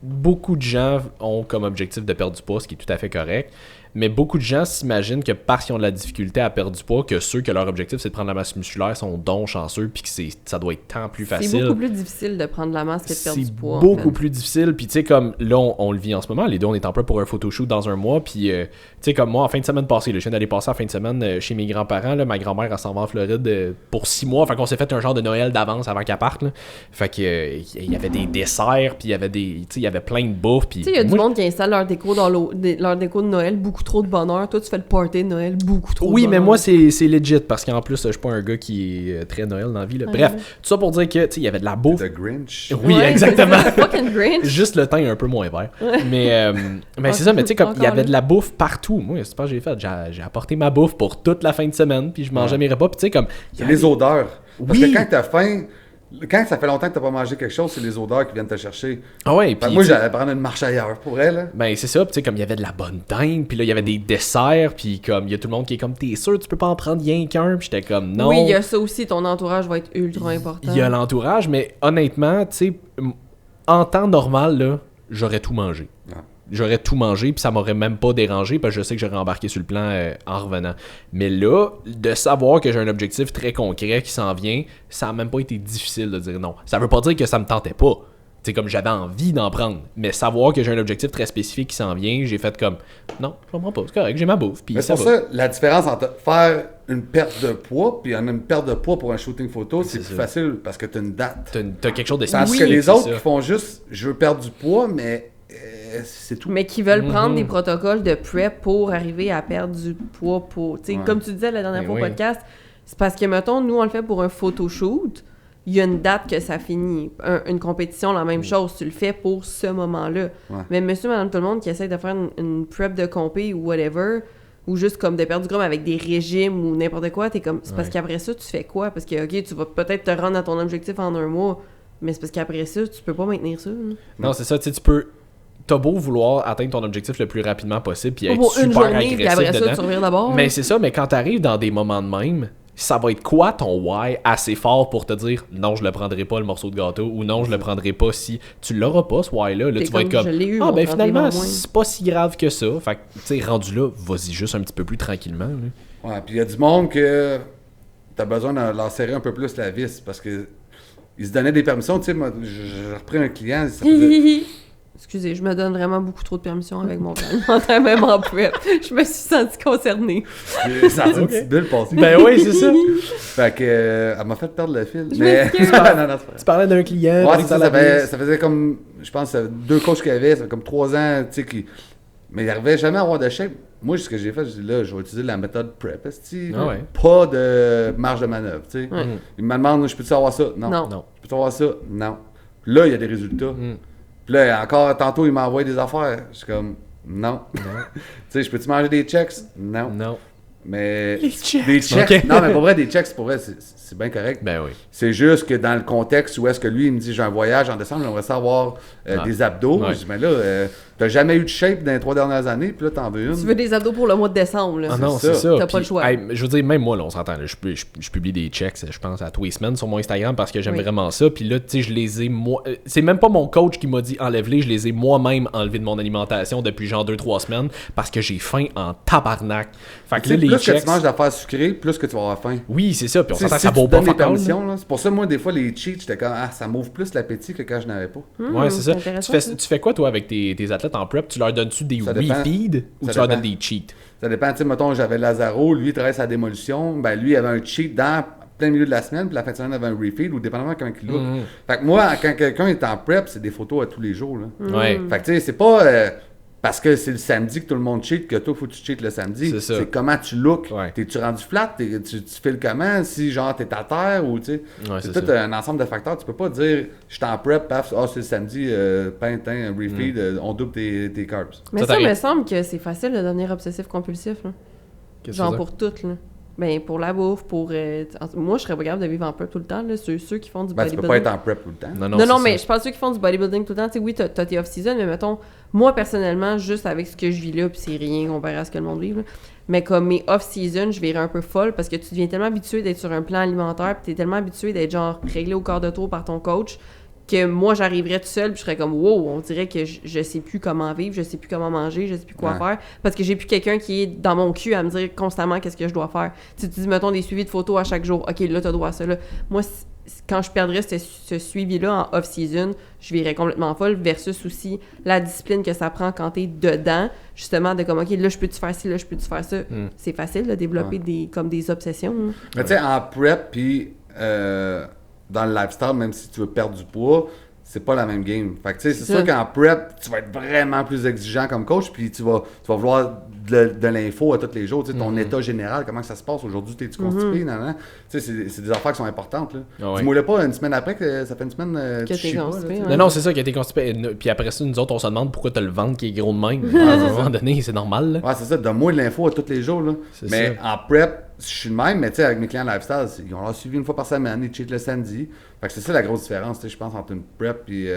beaucoup de gens ont comme objectif de perdre du poids, ce qui est tout à fait correct. Mais beaucoup de gens s'imaginent que parce qu'ils ont de la difficulté à perdre du poids, que ceux que leur objectif c'est de prendre la masse musculaire sont donc chanceux, puis que ça doit être tant plus facile. C'est beaucoup plus difficile de prendre la masse que de perdre du poids. C'est beaucoup plus difficile. Puis tu sais, comme là, on le vit en ce moment. Les deux, on est en prêt pour un photoshoot dans un mois. Puis tu sais, comme moi, en fin de semaine passée, là, je viens d'aller passer en fin de semaine chez mes grands-parents. Là, ma grand-mère, elle s'en va en Floride pour 6 mois. Fait qu'on s'est fait un genre de Noël d'avance avant qu'elle parte. Là. Fait que il y avait des desserts, puis il y avait il y avait plein de bouffe. Puis tu sais, il y a du monde qui installe leur déco leur déco de Noël, beaucoup trop de bonheur. Toi, tu fais le party de Noël, beaucoup trop de bonheur. Mais moi, c'est legit, parce qu'en plus, je suis pas un gars qui est très Noël dans la vie. Là. Bref, tout ça pour dire que, tu sais, il y avait de la bouffe. The Grinch. Oui, exactement. Fucking Grinch. Juste le teint un peu moins vert. Mais c'est ça, mais tu sais, comme il y avait de la bouffe partout. Moi, c'est pas ce que j'ai fait. J'ai apporté ma bouffe pour toute la fin de semaine, puis je mangeais mes repas, puis tu sais, comme. C'est les odeurs. Parce Oui. que quand t'as faim, quand ça fait longtemps que t'as pas mangé quelque chose, c'est les odeurs qui viennent te chercher. Ah ouais, Fait puis. que moi, j'allais prendre une marche ailleurs pour elle. Là. Ben, c'est ça, puis tu sais, comme il y avait de la bonne dinde, puis là, il y avait des desserts, puis comme il y a tout le monde qui est comme, t'es sûr, tu peux pas en prendre rien qu'un, puis j'étais comme, non. Oui, il y a ça aussi, ton entourage va être ultra important. Il y a l'entourage, mais honnêtement, tu sais, en temps normal, là, j'aurais tout mangé. Ah. J'aurais tout mangé, puis ça m'aurait même pas dérangé, parce que je sais que j'aurais embarqué sur le plan en revenant. Mais là, de savoir que j'ai un objectif très concret qui s'en vient, ça a même pas été difficile de dire non. Ça veut pas dire que ça me tentait pas. sais, comme j'avais envie d'en prendre. Mais savoir que j'ai un objectif très spécifique qui s'en vient, j'ai fait comme, non, je comprends pas, c'est correct, j'ai ma bouffe. Puis Mais c'est pour ça, la différence entre faire une perte de poids puis une perte de poids pour un shooting photo, c'est plus facile parce que tu as une date. T'as quelque chose de Parce spécifique. que les autres c'est qui ça. font juste, je veux perdre du poids, mais c'est tout. Mais qui veulent prendre des protocoles de prep pour arriver à perdre du poids pour... Tu sais, comme tu disais la dernière Ben fois au oui. podcast, c'est parce que, mettons, nous, on le fait pour un photoshoot, il y a une date que ça finit. Une compétition, la même chose, tu le fais pour ce moment-là. Ouais. Mais monsieur, madame, tout le monde qui essaie de faire une prep de compé ou whatever, ou juste comme de perdre du gras mais avec des régimes ou n'importe quoi, t'es comme... C'est parce qu'après ça, tu fais quoi? Parce que, OK, tu vas peut-être te rendre à ton objectif en 1 mois, mais c'est parce qu'après ça, tu peux pas maintenir ça. Là. Non, c'est ça, tu sais, tu peux. T'as beau vouloir atteindre ton objectif le plus rapidement possible puis être Pour une super journée, puis agressif après ça, dedans. tu reviens d'abord. Mais c'est ça, mais quand t'arrives dans des moments de même, ça va être quoi ton why assez fort pour te dire non, je le prendrai pas le morceau de gâteau ou non, je le prendrai pas si tu l'auras pas ce why là, T'es tu vas être comme, comme je l'ai eu, ah mon ben 30 finalement livres en moins. c'est pas si grave que ça. Fait que tu sais rendu là, vas-y juste un petit peu plus tranquillement. Là. Ouais, puis il y a du monde que t'as besoin de leur serrer un peu plus la vis parce que ils se donnaient des permissions. Tu sais, moi, j'ai repris un client, ça faisait... Excusez, je me donne vraiment beaucoup trop de permission avec mon plan alimentaire, même en prep. Je me suis sentie concernée. J'ai senti une petite bulle passer. Ben oui, c'est ça. Fait que, elle m'a fait perdre le fil. Je Mais m'excuse. non, non, c'est pas grave. Tu parlais d'un client, Ouais, avec c'est ça, la vis. ça faisait comme, je pense, 2 coachs qu'il y avait, ça fait comme 3 ans, tu sais, qui... Mais il n'arrivait jamais à avoir de shape. Moi, ce que j'ai fait, je dis là, je vais utiliser la méthode PrEP, esti, Ah ouais. pas de marge de manœuvre, tu sais. Ouais. Il me demande, je peux-tu avoir ça? Non. Non. Non. Je peux-tu avoir ça? Non. Puis là, il y a des résultats. Puis là, encore tantôt, il m'a envoyé des affaires. Je suis comme, non. Tu sais, je peux-tu manger des checks? Non. Non. Mais Les checks. des checks. Ok. Non, mais pour vrai, des checks, pour vrai, c'est bien correct. Ben oui. C'est juste que dans le contexte où est-ce que lui, il me dit j'ai un voyage en décembre, j'aimerais savoir des abdos. Ouais. Je dis, mais là, t'as jamais eu de shape dans les 3 dernières années, puis là, t'en veux une. Tu veux des abdos pour le mois de décembre, là. Ah non, ça. c'est ça. T'as pas Puis, le choix. hey, je veux dire, même moi, là, on s'entend. Là, je publie des checks, je pense, à tous les semaines sur mon Instagram parce que j'aime Oui. vraiment ça. Puis là, tu sais, je les ai moi. C'est même pas mon coach qui m'a dit enlève-les, je les ai moi-même enlevés de mon alimentation depuis genre 2-3 semaines parce que j'ai faim en tabarnak. Fait que Tu sais, là, les plus checks. que tu manges d'affaires sucrées, plus que tu vas avoir faim. Oui, c'est ça. Puis on Tu sais, s'entend, si ça tu vaut te pas donnes des fuck all, là. permissions, là, c'est pour ça, moi, des fois, les cheats, j'étais comme, ça m'ouvre plus l'appétit que quand je n'avais pas. Ouais, c'est ça. intéressant, Tu fais quoi, toi, avec tes athlètes en prep? Tu leur donnes-tu des Ça dépend. refeeds ou Ça tu leur dépend. donnes des cheats? Ça dépend, tu sais, mettons, j'avais Lazaro, lui, il travaillait sa démolition, ben lui, il avait un cheat dans plein milieu de la semaine, puis la fin de semaine, il avait un refeed, ou dépendamment de comment il look. Fait que moi, quand quelqu'un est en prep, c'est des photos à tous les jours, là. Ouais. Fait que tu sais, c'est pas parce que c'est le samedi que tout le monde cheat que toi, faut que tu cheats le samedi. C'est ça. C'est comment tu look. Ouais. T'es-tu rendu flat? Tu files comment? Si genre t'es à terre ou tu sais. Ouais, c'est c'est tout ça. un ensemble de facteurs. Tu peux pas dire je suis en prep, paf, c'est le samedi, pain, thym, refeed, on double tes carbs. Mais Ça ça, t'arrive. me semble que c'est facile de devenir obsessif-compulsif, là. Qu'est-ce Genre que pour tout, là. Ben, pour la bouffe, pour... moi, je serais pas capable de vivre en prep tout le temps, là. Ceux qui font du Ben, tu peux bodybuilding. pas être en prep tout le temps. Non, Non, c'est mais ça. je pense ceux qui font du bodybuilding tout le temps, tu sais, oui, t'as tes off-season, mais mettons, moi, personnellement, juste avec ce que je vis là, puis c'est rien comparé à ce que le monde vit, là, mais comme mes off-season, je virais un peu folle parce que tu deviens tellement habitué d'être sur un plan alimentaire, puis t'es tellement habitué d'être, genre, réglé au quart de tour par ton coach, que moi, j'arriverais tout seul, puis je serais comme, wow, on dirait que je sais plus comment vivre, je sais plus comment manger, je sais plus quoi Ouais. faire, parce que j'ai plus quelqu'un qui est dans mon cul à me dire constamment qu'est-ce que je dois faire. Tu sais, tu dis, mettons, des suivis de photos à chaque jour, ok, là, t'as droit à ça, là. Moi, quand je perdrais ce suivi-là en off-season, je virais complètement folle, versus aussi la discipline que ça prend quand t'es dedans, justement, de comme, ok, là, je peux-tu faire ci, là, je peux-tu faire ça. C'est facile de développer comme des obsessions. Hein. Mais tu sais, en prep, puis dans le lifestyle, même si tu veux perdre du poids, c'est pas la même game. Fait que tu sais, c'est Ça. sûr qu'en prep, tu vas être vraiment plus exigeant comme coach, puis tu vas vouloir de l'info à tous les jours, tu sais, ton état général, comment que ça se passe aujourd'hui, t'es-tu constipé, nan. Tu sais, c'est des affaires qui sont importantes, là. Ah ouais. Tu moulais pas une semaine après, que ça fait une semaine Que tu t'es chies pas, là, constipé, tu sais. ouais. Non, c'est ça qui a été constipé. Puis après ça, nous autres, on se demande pourquoi t'as le ventre qui est gros de même. À un moment donné, c'est normal. Là. Ouais, c'est ça, donne-moi de l'info à tous les jours, là. C'est Mais ça. en prep, je suis le même, mais tu sais, avec mes clients lifestyle, ils ont leur suivi une fois par semaine, ils cheatent le samedi. Fait que c'est ça la grosse différence, tu sais, je pense, entre une prep et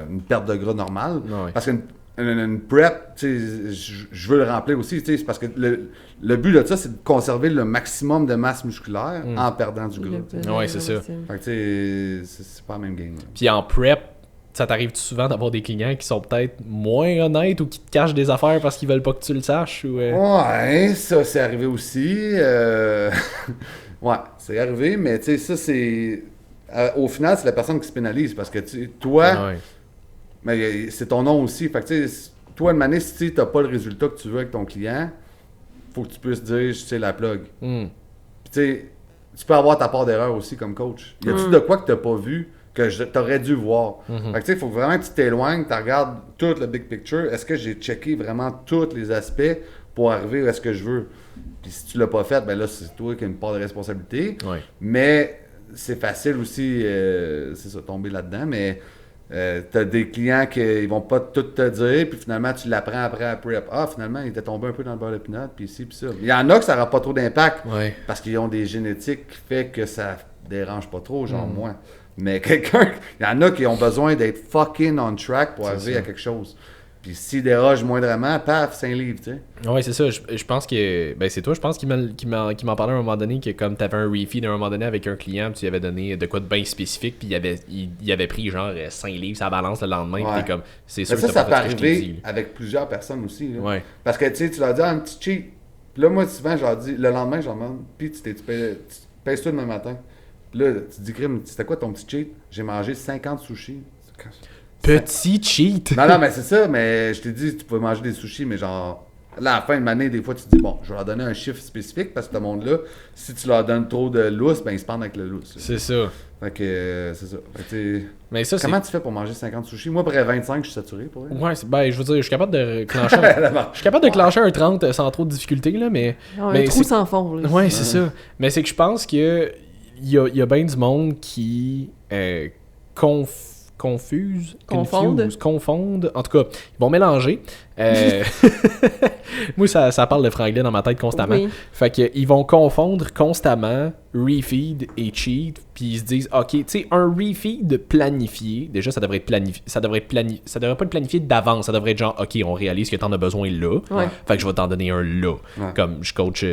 une perte de gras normale. Ouais. Parce qu'une prep, tu sais, je veux le remplir aussi, tu sais, c'est parce que le but de ça, c'est de conserver le maximum de masse musculaire en perdant du gras. tu sais. Ouais, c'est ça. Fait que tu sais, c'est pas la même game. là. Puis en prep, ça t'arrive souvent d'avoir des clients qui sont peut-être moins honnêtes ou qui te cachent des affaires parce qu'ils veulent pas que tu le saches ou Ouais, ça, c'est arrivé aussi. Ouais, c'est arrivé, mais tu sais, ça, c'est... au final, c'est la personne qui se pénalise parce que toi, Ouais. mais c'est ton nom aussi. Fait que, tu sais, toi, de manière, si tu n'as pas le résultat que tu veux avec ton client, faut que tu puisses dire, c'est la plug. Hmm. Puis, tu sais, tu peux avoir ta part d'erreur aussi comme coach. Y a-tu de quoi que tu n'as pas vu que tu aurais dû voir? Fait que, tu sais, il faut vraiment que tu t'éloignes, tu regardes tout le big picture. Est-ce que j'ai checké vraiment tous les aspects pour arriver à ce que je veux? Puis si tu l'as pas fait, ben là, c'est toi qui as une part de responsabilité. Ouais. Mais c'est facile aussi, c'est ça, tomber là-dedans, mais t'as des clients qui ils vont pas tout te dire, puis finalement, tu l'apprends après. Ah, finalement, il était tombé un peu dans le beurre de pinot, puis ici, puis ça. Il y en a que ça n'aura pas trop d'impact, Ouais. parce qu'ils ont des génétiques qui fait que ça dérange pas trop, genre moi. Mais quelqu'un, il y en a qui ont besoin d'être fucking on track pour arriver ça. à quelque chose. Puis s'il déroge moindrement, paf, 5 livres, tu sais. Ouais, c'est ça. Je pense que. Ben, c'est toi, je pense, qui m'en parlait à un moment donné, que comme t'avais un refeed à un moment donné avec un client, puis tu lui avais donné de quoi de bien spécifique, puis il avait pris genre 5 livres, sa balance le lendemain, puis Ouais. t'es comme. C'est sûr Mais que ça t'as peut pas fait ce que je t'ai arriver dit. avec plusieurs personnes aussi. Là. Ouais. Parce que tu leur dis un petit cheat. Puis là, moi, souvent, je leur dis, le lendemain, je leur demande, puis tu pèses tout demain matin. Puis là, tu te dis, Grim, c'était quoi ton petit cheat? J'ai mangé 50 sushis. Petit cheat! Non, mais c'est ça, mais je t'ai dit, tu peux manger des sushis, mais genre, là, à la fin de l'année, des fois, tu te dis, bon, je vais leur donner un chiffre spécifique parce que ce monde-là, si tu leur donnes trop de lousse, ben ils se pendent avec le lousse. C'est ça. Fait que, c'est ça. Fait que, Mais ça, c'est. comment tu fais pour manger 50 sushis? Moi, après 25, je suis saturé pour vrai. Ouais, ben, je veux dire, je suis capable de clencher je suis capable de clencher un 30 sans trop de difficulté, là, mais. Un mais trou c'est- sans fond. Là. Ouais, c'est ça. Mais c'est que je pense que il y a bien du monde qui confondent. En tout cas, ils vont mélanger. Moi, ça parle de franglais dans ma tête constamment. Oui. Fait que ils vont confondre constamment refeed et cheat, puis ils se disent, ok, tu sais, un refeed planifié, déjà ça devrait être planifié, ça devrait pas être planifié d'avance, ça devrait être genre, ok, on réalise que t'en as besoin là, Ouais. fait que je vais t'en donner un là. Ouais. Comme je coach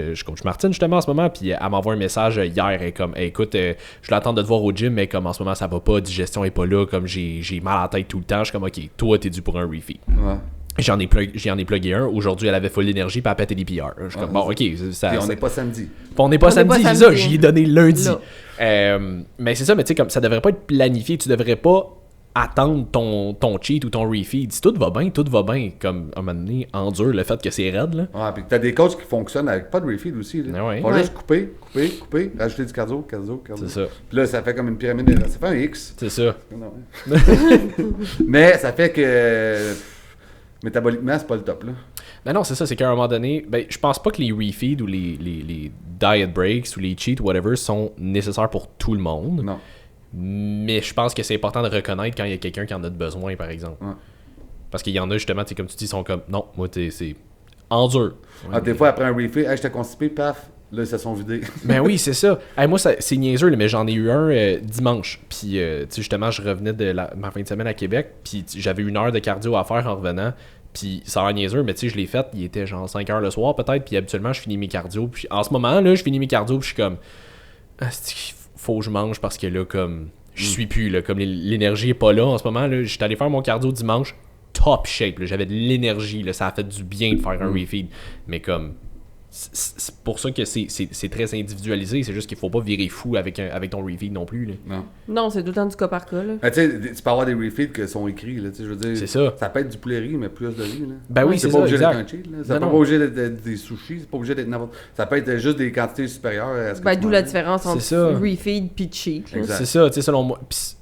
Martine justement en ce moment, puis elle m'envoie un message hier, elle est comme, hey, écoute, je l'attends de te voir au gym, mais comme en ce moment ça va pas, digestion est pas là, comme j'ai mal à la tête tout le temps, je suis comme, ok, toi t'es dû pour un refeed. Ouais. J'en ai plugué un. Aujourd'hui, elle avait full d'énergie, puis elle pétait des PR. Je suis comme, bon, ok. Puis on n'est pas samedi. Puis on n'est pas On n'est pas samedi, c'est samedi. ça. J'y ai donné lundi. Là. Mais c'est ça, mais tu sais, comme ça devrait pas être planifié. Tu devrais pas attendre ton cheat ou ton refeed. Si tout va bien, tout va bien. Comme, à un moment donné, endure le fait que c'est raide, là. Ouais, puis t'as des coachs qui fonctionnent avec pas de refeed aussi. Là. Ah ouais. Ils vont Ouais. juste couper, rajouter du cardio. C'est ça. Puis là, ça fait comme une pyramide. Ça fait un X. C'est ça. Non, ouais. Mais ça fait que métaboliquement, c'est pas le top. Là. Ben non, c'est ça, c'est qu'à un moment donné, ben, je pense pas que les refeeds ou les diet breaks ou les cheats, whatever, sont nécessaires pour tout le monde. Non. Mais je pense que c'est important de reconnaître quand il y a quelqu'un qui en a besoin, par exemple. Ouais. Parce qu'il y en a justement, tu sais, comme tu dis, ils sont comme, non, moi, c'est endure. Ah, des fois, après un refeed, hey, j'étais constipé, paf, là, ils se sont vidés. Ben oui, c'est ça. Hey, moi, c'est niaiseux, là, mais j'en ai eu un dimanche. Puis, tu sais, justement, je revenais de ma fin de semaine à Québec. Puis, j'avais 1 heure de cardio à faire en revenant. Puis, ça a l'air niaiseux, mais tu sais, je l'ai fait. Il était genre 5 heures le soir, peut-être. Puis, habituellement, je finis mes cardio. Puis, en ce moment, là, je finis mes cardio. Puis, je suis comme, faut que je mange parce que là, comme, je suis plus, là. Comme l'énergie est pas là en ce moment, là. J'étais allé faire mon cardio dimanche. Top shape, là. J'avais de l'énergie, là. Ça a fait du bien de faire un refeed. Mais comme, c'est pour ça que c'est très individualisé. C'est juste qu'il faut pas virer fou avec ton refeed non plus, là. Non. Non, c'est tout le temps du cas par cas. Là. Tu sais, tu peux avoir des refeeds qui sont écrits, là, tu sais, je veux dire. C'est ça. Ça peut être du poulet riz, mais plus de riz, là. Ben oui, c'est c'est pas ça, obligé exact. d'être un cheat, là. Ça Non, peut non. pas obligé d'être des sushis, c'est pas obligé d'être n'importe. Ça peut être juste des quantités supérieures à ce que Ben, tu d'où la manges. différence entre C'est ça. refeed puis cheat. là. Exact. C'est ça, tu sais, selon moi. Pis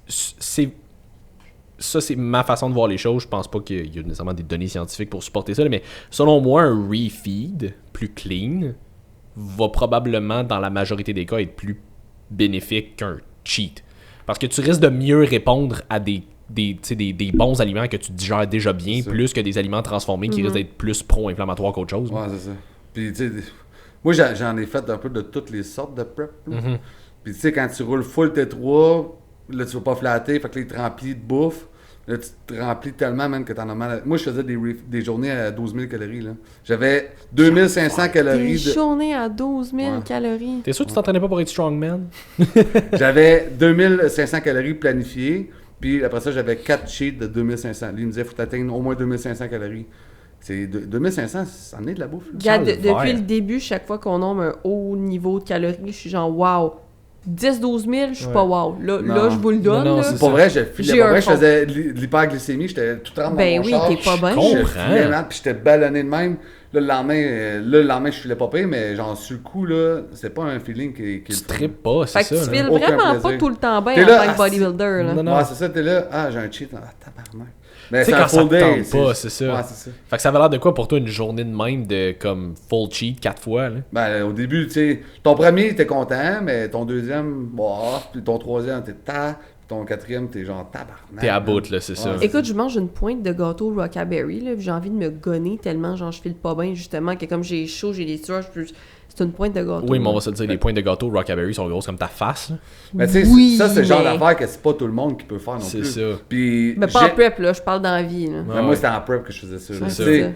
c'est ma façon de voir les choses. Je pense pas qu'il y a nécessairement des données scientifiques pour supporter ça, là, mais selon moi, un refeed plus clean va probablement, dans la majorité des cas, être plus bénéfique qu'un cheat. Parce que tu risques de mieux répondre à des bons aliments que tu digères déjà bien, C'est ça. plus que des aliments transformés qui risquent d'être plus pro-inflammatoires qu'autre chose. Ouais, c'est ça. Puis, tu sais, moi, j'en ai fait un peu de toutes les sortes de prep. là. Mhm. Puis, tu sais, quand tu roules full T3, là, tu vas pas flatter, fait que là, il te remplit de bouffe. Là, tu te remplis tellement, même, que t'en as mal. Moi, je faisais des journées à 12 000 calories, là. J'avais 2500 calories Des de... journées à 12 000 Ouais. calories. T'es sûr que tu t'entraînais pas pour être strongman? J'avais 2500 calories planifiées, puis après ça, j'avais 4 cheats de 2500. Lui, il me disait, faut t'atteindre au moins 2500 calories. C'est 2500, ça en est de la bouffe, là. Regarde, Calvaire. depuis le début, chaque fois qu'on nomme un haut niveau de calories, je suis genre, wow, 10-12 000, je suis Ouais. pas wow. Là, Non. je vous le donne. Non, là. c'est Pour ça. vrai, je filais J'ai pas un bien, je fond. faisais de l'hyperglycémie, j'étais tout tremble Ben dans mon oui, char. t'es pas bien. Je Comprends. filais mal, puis j'étais ballonné de même. Là, le lendemain, je filais pas pire, mais genre, sur le coup, là, c'est pas un feeling qui est Tu le fun. tripes pas, c'est Fait que ça. tu là. files Aucun vraiment pas plaisir. tout le temps bien T'es en là, tant que asti. bodybuilder. Là. Non, non. Ouais, c'est ça, t'es là, j'ai un cheat, tabarnak. Mais Tu sais, c'est un quand ça full te day. tente pas, c'est ça. Ouais, c'est ça. Fait que ça avait l'air de quoi pour toi une journée de même de comme full cheat 4 fois, là? Ben, au début, tu sais, ton premier, t'es content, mais ton deuxième, puis ton troisième, t'es puis ton quatrième, t'es genre tabarnak. T'es à bout, là, c'est ça. Ouais. Écoute, je mange une pointe de gâteau Rockaberry, là, puis j'ai envie de me gonner tellement, genre, je file pas bien, justement, que comme j'ai chaud, j'ai des sueurs, c'est une pointe de gâteau. Oui, mais on là. va se le dire, les pointes de gâteau Rockaberry sont grosses comme ta face, là. Mais tu sais, Oui, ça, c'est le genre mais- d'affaire que c'est pas tout le monde qui peut faire non C'est plus. ça. Puis, Mais pas en prep, là, je parle dans la vie, là. Ouais. mais moi, c'était en prep que je faisais ça. là. C'est Tu sais, ça.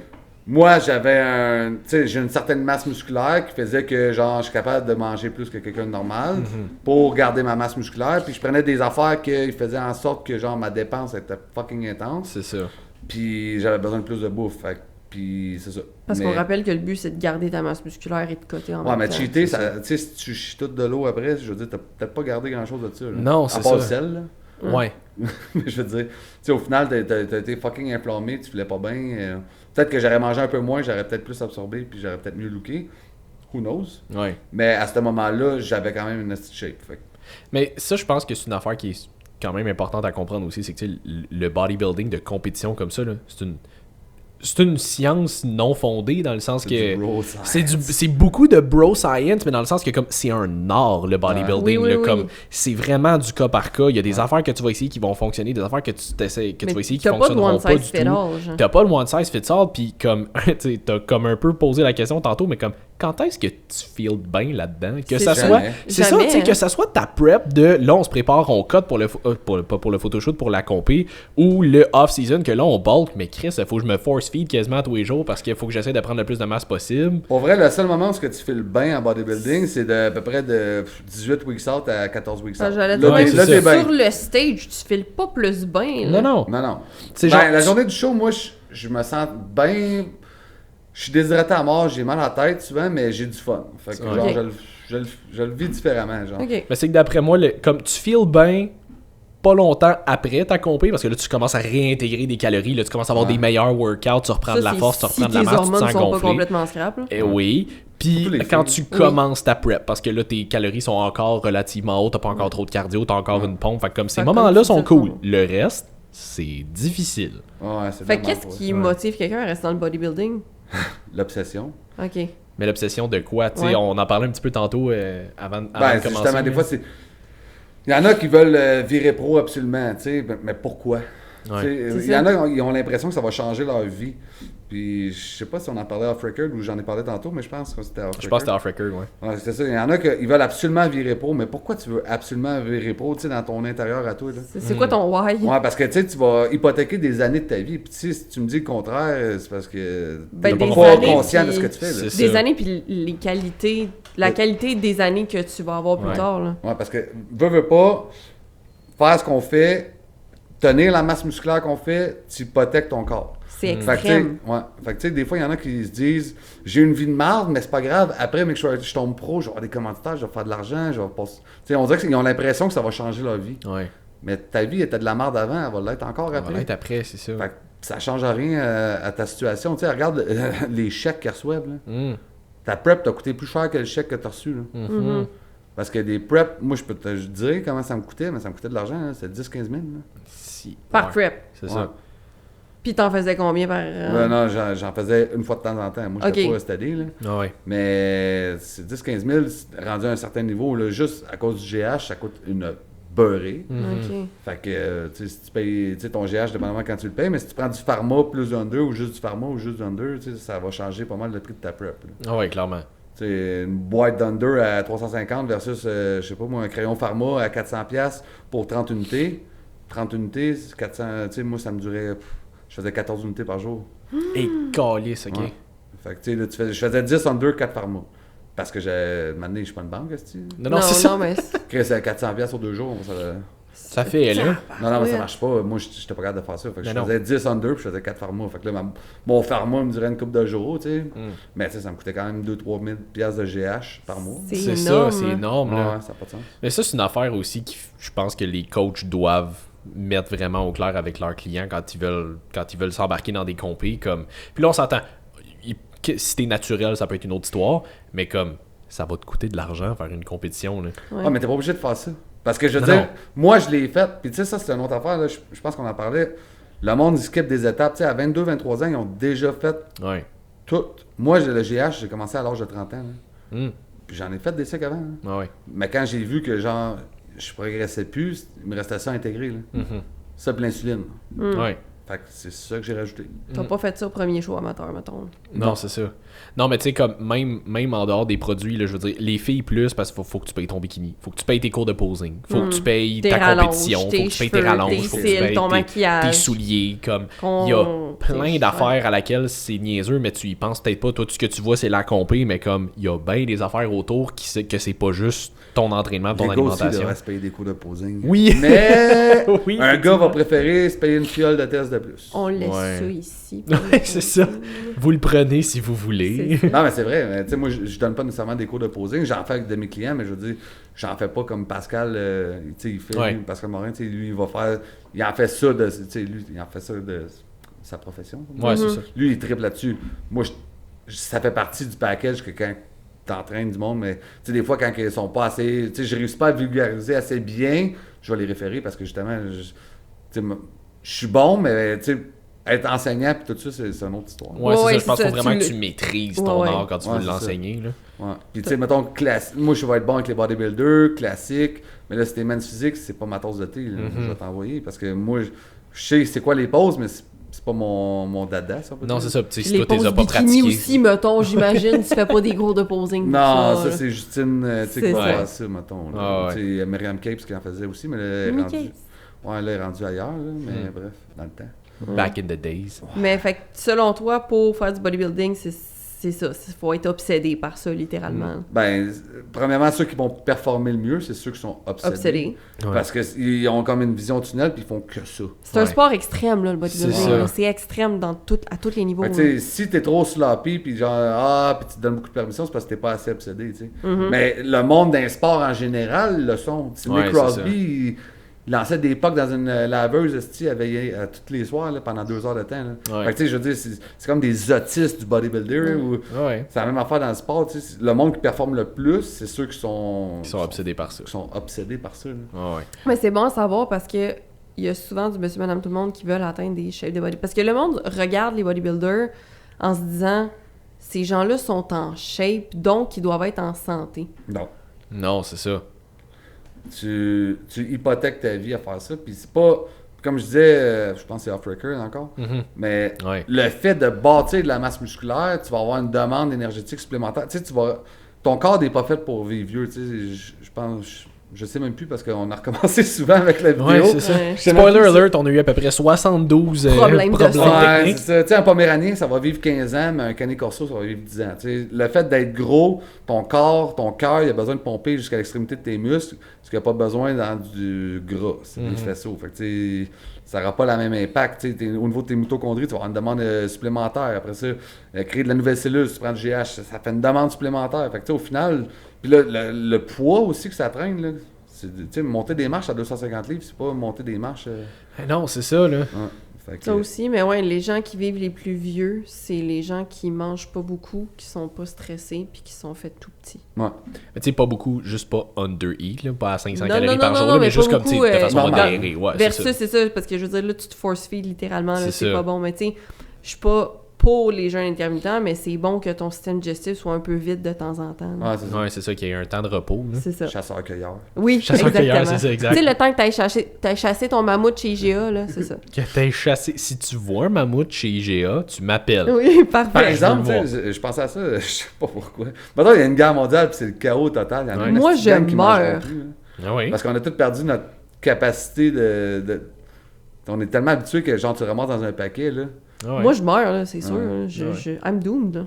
moi, j'avais j'ai une certaine masse musculaire qui faisait que, genre, je suis capable de manger plus que quelqu'un de normal pour garder ma masse musculaire. Puis je prenais des affaires qui faisaient en sorte que, genre, ma dépense était fucking intense. C'est ça. Puis j'avais besoin de plus de bouffe. Fait que- puis c'est ça. Parce Mais- qu'on rappelle que le but, c'est de garder ta masse musculaire et de coter en Ouais, même mais temps. cheater, ça, tu sais, si tu chies tout de l'eau après, je veux dire, t'as peut-être pas gardé grand-chose de ça. Là. Non, À c'est part le ça. sel, là. Ouais. Mais je veux dire, tu sais, au final, t'as été fucking inflammé, tu filais pas bien. Peut-être que j'aurais mangé un peu moins, j'aurais peut-être plus absorbé, puis j'aurais peut-être mieux looké. Who knows? Ouais. Mais à ce moment-là, j'avais quand même une petite shape. Fait que- Mais ça, je pense que c'est une affaire qui est quand même importante à comprendre aussi, c'est que tu sais, le bodybuilding de compétition comme ça, là, c'est une science non fondée dans le sens c'est que du bro science. c'est beaucoup de bro science, mais dans le sens que comme c'est un art le bodybuilding, Oui, oui, là, oui. comme c'est vraiment du cas par cas. Il y a des affaires que tu vas essayer qui vont fonctionner, des affaires que tu Mais vas essayer qui t'as pas de fonctionneront one pas size du fit tout. all, genre. T'as pas le one size fits all, puis comme tu sais, t'as comme un peu posé la question tantôt, mais comme quand est-ce que tu feels bien là-dedans, que C'est ça jamais. soit, c'est ça, Jamais, tu sais, hein. que ça soit ta prep de là on se prépare, on cut pour le pas pour le photoshoot, pour la compé, ou le off season que là on bulk, mais Chris, il faut que je me force feed quasiment tous les jours parce qu'il faut que j'essaie de prendre le plus de masse possible. Pour vrai, le seul moment où ce que tu files bien en bodybuilding, c'est de à peu près de 18 weeks out à 14 weeks out. Ah, j'allais Là, dire, Ouais, t'es- c'est là, ça. t'es bien. sur le stage, tu files pas plus bien. là. Non. Non, non. C'est Ben, genre- la journée du show, moi, je me sens bien. Je suis déshydraté à mort, j'ai mal à la tête souvent, mais j'ai du fun. Fait que, Ok. genre, je le vis différemment, genre. Ok. Mais c'est que d'après moi, comme tu feels bien pas longtemps après ta compé, parce que là tu commences à réintégrer des calories, là tu commences à avoir Ouais. des meilleurs workouts, tu reprends Ça, de la c'est force, tu si reprends de la tes masse, tu te hormones sens sont pas gonflé. complètement scrap. là. Eh oui. Puis Surtout les quand filles. tu commences ta prep, parce que là tes calories sont encore relativement hautes, t'as pas encore trop de cardio, t'as encore une pompe, fait que comme ces Fait que moments-là comme sont ça, cool. ça- Le reste, c'est difficile. Ouais, c'est Fait vraiment que qu'est-ce pas qui ça. motive quelqu'un à rester dans le bodybuilding? L'obsession. Ok. Mais l'obsession de quoi? Tu sais, Ouais. on en parlait un petit peu tantôt avant Ben, de c'est commencer. justement, des là. fois, c'est. Il y en a qui veulent virer pro absolument, tu sais, mais pourquoi? Ouais. Tu sais, C'est il y ça. en a qui ont l'impression que ça va changer leur vie. Puis, je sais pas si on en parlait off record ou j'en ai parlé tantôt, mais je pense que c'était off record. Je pense que c'était off-record, ouais. Ouais, c'est ça. Il y en a qui veulent absolument virer pro, mais pourquoi tu veux absolument virer pro, tu sais, dans ton intérieur à toi, là? C'est quoi ton why? Ouais, parce que, tu sais, tu vas hypothéquer des années de ta vie. Puis, tu sais, si tu me dis le contraire, c'est parce que Ben, t'es des pas années, conscient de puis- ce que tu fais, là. C'est Des ça. années, puis les qualités, la qualité des années que tu vas avoir plus Ouais. tard. Là. Ouais, parce que, veux pas, faire ce qu'on fait, tenir la masse musculaire qu'on fait, tu hypothèques ton corps. C'est Fait que, tu sais, extrême. ouais. Fait que, tu sais, des fois, il y en a qui se disent j'ai une vie de marde, mais c'est pas grave. Après, mais que je tombe pro, je vais avoir des commanditaires, je vais faire de l'argent, je vais passer. Tu sais, on dirait qu'ils ont l'impression que ça va changer leur vie. Ouais. Mais ta vie était de la marde avant, elle va l'être encore On va après. l'être après, c'est ça. Fait que ça change rien à ta situation. Tu sais, regarde les chèques qu'ils reçoivent. Là. Mm. Ta prep t'a coûté plus cher que le chèque que t'as reçu. Là. Mhm. Parce que des preps, moi, je peux te dire comment ça me coûtait, mais ça me coûtait de l'argent. Là. C'était 10-15 000. Là. Si. Par Ouais, prep. C'est Ouais. ça. Puis t'en faisais combien par... Non, j'en faisais une fois de temps en temps. Moi, j'étais Ok. pas steady, là. Ah ouais. Mais c'est 10-15 000, c'est rendu à un certain niveau. Là, juste à cause du GH, ça coûte une beurrée. Mhm. Ok. Fait que, tu sais, si tu payes tu sais, ton GH, dépendamment quand tu le payes, mais si tu prends du pharma plus du under ou juste du pharma ou juste du under, tu sais, ça va changer pas mal le prix de ta prep. Là. Ah ouais, clairement. Tu sais, une boîte d'under à 350 versus, je sais pas moi, un crayon pharma à 400$ pour 30 unités. 30 unités, c'est 400, tu sais, moi ça me durait, je faisais 14 unités par jour. Et calice, ok. Ouais. Fait que, tu sais, là, je faisais 10 under, 4 pharma. Parce que maintenant, je suis pas une banque, est-ce Non, c'est ça. Non, mais que c'est 400$ sur 2 jours, Ça fait, là. Non, mais ça Ouais. marche pas. Moi, j'étais pas capable de faire ça. Fait que Mais je non. faisais 10 under puis je faisais 4 pharma. Fait que là, mon pharma me durait une couple de jours, tu sais. Mais tu sais, ça me coûtait quand même 2-3 000 piastres de GH par mois. C'est C'est énorme. ça, c'est énorme, Ouais, là. ça n'a pas de sens. Mais ça, c'est une affaire aussi qui, je pense que les coachs doivent mettre vraiment au clair avec leurs clients quand ils veulent s'embarquer dans des compés. Comme... Puis là, on s'entend. Si t'es naturel, ça peut être une autre histoire. Mais comme, ça va te coûter de l'argent faire une compétition, là. Ouais. Ah, mais t'es pas obligé de faire ça. Parce que je veux Non, dire, non. moi, je l'ai fait. Puis tu sais, ça, c'est une autre affaire. Là. Je pense qu'on en parlait. Le monde, il skip des étapes. Tu sais, à 22-23 ans, ils ont déjà fait Ouais. tout. Moi, le GH, j'ai commencé à l'âge de 30 ans. Là. Hum. Puis j'en ai fait des cycles avant. Là. Ah ouais. Mais quand j'ai vu que, genre, je progressais plus, il me restait ça intégré. Là. Mhm. Ça, puis l'insuline. Ouais. Fait que c'est ça que j'ai rajouté. T'as pas fait ça au premier show amateur, mettons. Non, c'est ça. Non, mais tu sais, comme même en dehors des produits, là, je veux dire, les filles plus, parce qu'il faut que tu payes ton bikini. Faut que tu payes tes cours de posing. Faut que tu payes Tes ta rallonges, compétition. Faut tes que tu payes tes cheveux, rallonges. tes Faut que tu cils, payes ton tes maquillage. souliers. Comme, Qu'on- il y a plein tes- d'affaires à laquelle c'est niaiseux, mais tu y penses peut-être pas. Toi, tout ce que tu vois, c'est la compé, mais comme, il y a bien des affaires autour que c'est pas juste ton entraînement, ton Les gars aussi alimentation. devraient se payer des cours de posing. Oui. Mais Oui, un gars effectivement. va préférer se payer une fiole de test de plus. On laisse Ouais. ça ici. Ouais, c'est ça. Vous le prenez si vous voulez. Non, mais c'est vrai. Mais, tu sais, moi, je donne pas nécessairement des cours de posing. J'en fais avec de mes clients, mais je veux dire, j'en fais pas comme Pascal. Tu sais, il fait, Ouais. lui, Pascal Morin, tu sais, lui, il va faire. Il en fait ça de. Tu sais, lui, il en fait ça de sa profession. Ouais, c'est ça. Lui, il triple là-dessus. Moi, ça fait partie du package que quand t'entraînes du monde, mais tu sais, des fois, quand ils sont pas assez. Tu sais, je réussis pas à vulgariser assez bien, je vais les référer parce que justement, tu sais, je suis bon, mais tu sais, être enseignant puis tout ça, c'est une autre histoire. Ouais, c'est Ouais, ça. Je pense c'est qu'il faut ça, vraiment tu que tu maîtrises ton Ouais, ouais. art quand tu Ouais, veux c'est ça. l'enseigner. Là. Ouais. Puis tu sais, mettons, moi je vais être bon avec les bodybuilders, classiques, mais là, si t'es men's physique, c'est pas ma tasse de thé, là. Je vais t'envoyer, parce que moi, je sais c'est quoi les poses, mais c'est pas mon dada, ça. on peut Non, dire. c'est ça. Puis, tu sais, si Les toi, t'es poses pas bikini pratiqué. aussi, mettons, j'imagine, tu fais pas des cours de posing. pour Non, ça là. c'est Justine, tu sais, C'est qui va ça. faire ça, mettons. là. Ah, ouais. Tu sais, Myriam Capes qui en faisait aussi, mais là, elle est Myriam rendue... Capes. Ouais, là, elle est rendue ailleurs, là, mais bref, dans le temps. Back in the days. Mais fait que, selon toi, pour faire du bodybuilding, c'est ça. Il faut être obsédé par ça, littéralement. Ben, premièrement, ceux qui vont performer le mieux, c'est ceux qui sont obsédés. Obsédé. Ouais. Parce qu'ils ont comme une vision tunnel, puis ils font que ça. C'est un Ouais. sport extrême, là, le bodybuilding. C'est ça. là. C'est extrême à tous les niveaux. Fait que, là. tu sais, si t'es trop sloppy, puis genre, puis tu te donnes beaucoup de permission, c'est parce que t'es pas assez obsédé, tu sais. Mais le monde d'un sport en général le sont. Sidney Ouais, Crosby, il lançait des pucks dans une laveuse, esti, à veiller tous les soirs, là, pendant 2 heures de temps. Là. Ouais. Fait que, tu sais, je veux dire, c'est comme des autistes du bodybuilder. Ou, Ouais. c'est la même affaire dans le sport, tu sais. Le monde qui performe le plus, c'est ceux qui sont... Ils sont obsédés par ça. qui sont obsédés par ça. Là. Ah ouais. Mais c'est bon à savoir parce que il y a souvent du monsieur, madame, tout le monde qui veulent atteindre des shapes de body. Parce que le monde regarde les bodybuilders en se disant, ces gens-là sont en shape, donc ils doivent être en santé. Non. Non, c'est ça. Tu hypothèques ta vie à faire ça. Puis c'est pas, comme je disais, je pense que c'est off-record encore, mais Ouais. le fait de bâtir de la masse musculaire, tu vas avoir une demande énergétique supplémentaire. Tu sais, ton corps n'est pas fait pour vivre vieux. Tu sais, je pense, je sais même plus parce qu'on a recommencé souvent avec la vidéo. Ouais, c'est ça. Ouais. Je sais même Spoiler plus ça. alert, on a eu à peu près 72 Problèmes de problèmes sang. Ouais, techniques. c'est ça. Tu sais, un Poméranien, ça va vivre 15 ans, mais un Canet Corso, ça va vivre 10 ans. Tu sais, le fait d'être gros, ton corps, ton cœur, il a besoin de pomper jusqu'à l'extrémité de tes muscles, ce qu'il n'y a pas besoin dans du gras, c'est des faisceaux. Fait que, tu sais, ça n'aura pas le même impact. Tu sais, au niveau de tes mitochondries, tu vas avoir une demande supplémentaire. Après ça, créer de la nouvelle cellule, tu prends du GH, ça fait une demande supplémentaire. Fait que, tu sais, au final, puis là, le poids aussi que ça traîne, là, c'est, tu sais, monter des marches à 250 livres, c'est pas monter des marches. Non, c'est ça, là. Ouais. Fait que, Ça aussi, mais ouais, les gens qui vivent les plus vieux, c'est les gens qui mangent pas beaucoup, qui sont pas stressés, puis qui sont faits tout petits. ouais. Mais tu sais, pas beaucoup, juste pas under eat, là, pas à 500 Non, calories non, par non, jour, non, là, mais mais juste pas comme, tu sais, beaucoup, de façon normal. modérée. Ouais, c'est Versus, ça. c'est ça, parce que je veux dire, là, tu te force-feed littéralement, là, C'est c'est ça. pas bon. Mais tu sais, je suis pas pour les jeûnes intermittents, mais c'est bon que ton système digestif soit un peu vide de temps en temps. là. Ouais, c'est ça. Ouais, c'est ça, qu'il y ait un temps de repos. Là. C'est ça. Chasseur-cueilleur. Oui, Chasseur-cueilleur, exactement. c'est ça, exact. Tu sais, le temps que t'ailles chassé ton mammouth chez IGA, là, c'est ça. Que t'aies chassé. Si tu vois un mammouth chez IGA, tu m'appelles. Oui, parfait. Par je exemple, veux le tu sais, je pensais à ça, je sais pas pourquoi. Maintenant, il y a une guerre mondiale, puis c'est le chaos total. Il y en a Ouais. une Moi, petite gang je qui mangeront meurs. plus, là. Ah oui. Parce qu'on a tous perdu notre capacité de... On est tellement habitué que, genre, tu ramasses dans un paquet, là. Ah ouais. Moi, je meurs, là, c'est sûr. Ouais. Là. I'm doomed. Là.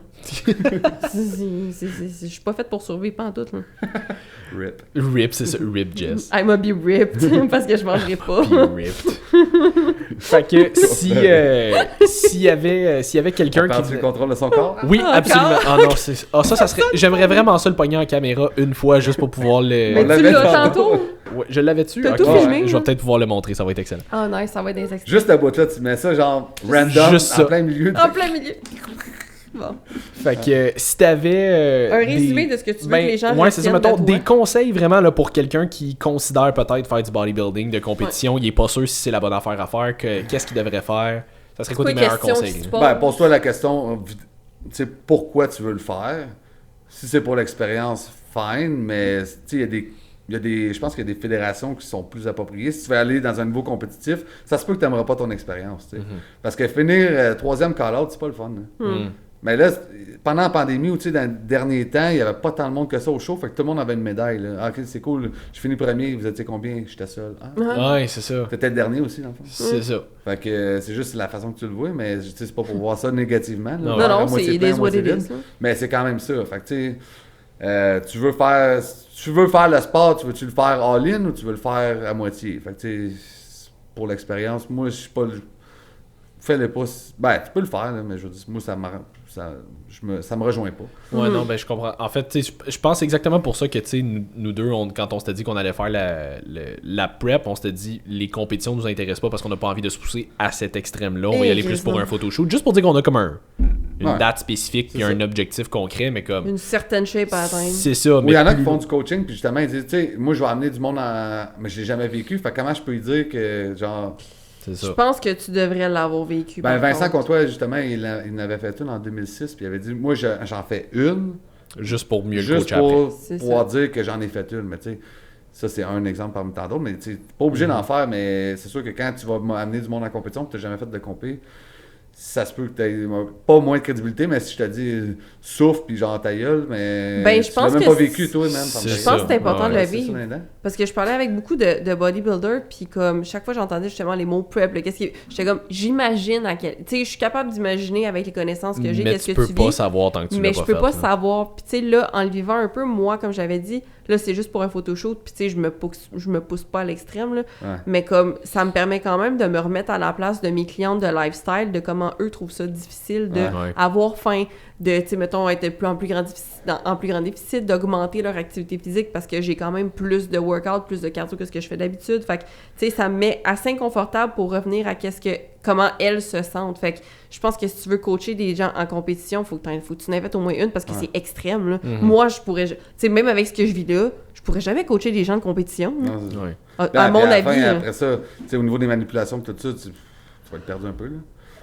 Je suis pas faite pour survivre pantoute. Là. Rip. Rip, c'est ça. Rip Jess. I'm a be ripped parce que je mangerai pas. Puis ripped. Fait que s'il y avait quelqu'un qui... perdu le contrôle de son corps? Oui, Ah, absolument. encore? Ah non, c'est... Ah, ça serait... J'aimerais vraiment ça le pogner en caméra une fois juste pour pouvoir le... Mais tu l'avait l'as tantôt. tantôt. Ouais, je l'avais-tu? T'as Ok. tout filmé, Je là? vais peut-être pouvoir le montrer, ça va être excellent. Ah, nice, ça va être des extraits. Juste la boîte là, tu mets ça genre random, Juste en ça. plein milieu. En plein milieu. Bon. Fait que si t'avais... Un résumé de ce que tu veux que les gens ouais, c'est ça, retiennent de mettons, toi. des conseils vraiment là, pour quelqu'un qui considère peut-être faire du bodybuilding, de compétition, il est pas sûr si c'est la bonne affaire à faire, qu'est-ce qu'il devrait faire. Ça serait quoi tes les meilleurs questions conseils? qui se là? posent? Ben, pose-toi la question, tu sais, pourquoi tu veux le faire. Si c'est pour l'expérience, fine, mais tu sais, je pense qu'il y a des fédérations qui sont plus appropriées. Si tu veux aller dans un niveau compétitif, ça se peut que tu n'aimeras pas ton expérience. Tu sais. Parce que finir troisième call-out, c'est pas le fun. Là. Mais là, pendant la pandémie, ou tu sais, dans les derniers temps, il n'y avait pas tant de monde que ça au show, fait que tout le monde avait une médaille. Là. Ah, ok, c'est cool, je finis premier, vous étiez combien? J'étais seul. Ah, Ouais, c'est ça. t'étais le dernier aussi, dans le fond. C'est ça. Fait que c'est juste la façon que tu le vois, mais tu sais, c'est pas pour voir ça négativement. Là. Non, Non, non, La moitié c'est plein, it is what moitié it vide. is. là. Mais c'est quand même ça. Fait que tu sais, tu veux faire le sport, tu le faire all-in ou tu veux le faire à moitié? Fait que tu sais, pour l'expérience, moi, je suis pas... Fais-le pas... Ben, tu peux le faire, là, mais je veux dire, moi, ça me rejoint pas. Ouais, non, ben je comprends. En fait, tu sais, je pense exactement pour ça que, tu sais, nous deux, quand on s'était dit qu'on allait faire la prep, on s'était dit les compétitions nous intéressent pas parce qu'on n'a pas envie de se pousser à cet extrême-là. On va y aller plus pour un photoshoot, juste pour dire qu'on a comme une Ouais. date spécifique puis un objectif concret, mais comme... Une certaine shape à atteindre. C'est ça, Oui, mais il y en a qui plus- font du coaching, puis justement, ils disent, tu sais, moi, je vais amener du monde mais je l'ai jamais vécu, fait que comment je peux lui dire que, genre... C'est Je ça. pense que tu devrais l'avoir vécu. Ben, par Vincent contre. Comtois, justement, il en avait fait une en 2006, puis il avait dit, moi, j'en fais une, Juste pour mieux le juste coacher après. pour C'est pouvoir dire que j'en ai fait une, mais tu sais, ça, c'est un exemple parmi tant d'autres, mais tu sais, t'es pas obligé d'en faire, mais c'est sûr que quand tu vas amener du monde en compétition, que tu n'as jamais fait de compé, ça se peut que tu aies pas moins de crédibilité, mais si je te dis souffle puis genre ta gueule, mais Ben, je tu pense l'as même que pas vécu toi même. c'est Je ça. pense que c'est important Ouais, de le c'est vivre. ça, là-dedans. Parce que je parlais avec beaucoup de bodybuilders, puis comme chaque fois j'entendais justement les mots prep, là, j'étais comme, j'imagine à quel... Tu sais, je suis capable d'imaginer avec les connaissances que j'ai, Mais qu'est-ce tu que peux tu pas vis. savoir tant que tu Mais l'as je pas peux fait, pas là. savoir. Puis tu sais, là, en le vivant un peu, moi, comme j'avais dit, là, c'est juste pour un photoshoot, puis tu sais, je me pousse pas à l'extrême, là. Ouais. Mais comme, ça me permet quand même de me remettre à la place de mes clientes de lifestyle, de comment eux trouvent ça difficile de Ouais. avoir faim, de, tu sais, mettons, être en plus grand déficit, d'augmenter leur activité physique parce que j'ai quand même plus de workout, plus de cardio que ce que je fais d'habitude. Fait que, tu sais, ça me met assez inconfortable pour revenir à comment elles se sentent. Fait que je pense que si tu veux coacher des gens en compétition, faut que tu n'invites au moins une parce que c'est extrême, là. Moi, tu sais, même avec ce que je vis là, je pourrais jamais coacher des gens de compétition, là. Non, c'est- Ouais. À Puis à mon la avis, fin, là. après ça, tu sais, au niveau des manipulations, tout ça, tu vas être perdu un peu. Là.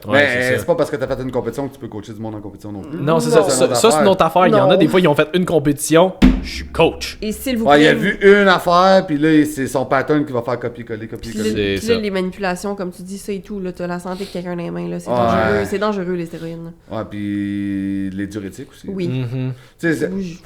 Ouais, mais c'est c'est ça. pas parce que t'as fait une compétition que tu peux coacher du monde en compétition non plus. Non, c'est Non. ça. Ça, c'est une autre affaire. Il y en a Non. des fois, ils ont fait une compétition. Je suis coach. Et s'il vous Ouais, il plaît, a vu une affaire, puis là, c'est son pattern qui va faire copier-coller, Puis copier-coller. C'est puis là, ça. les manipulations, comme tu dis, ça et tout, là, t'as la santé de quelqu'un dans les mains, là, c'est Ouais. dangereux, c'est dangereux, les stéroïdes. là. Ouais, puis les diurétiques aussi. Oui. Mhm. Tu sais, Oui.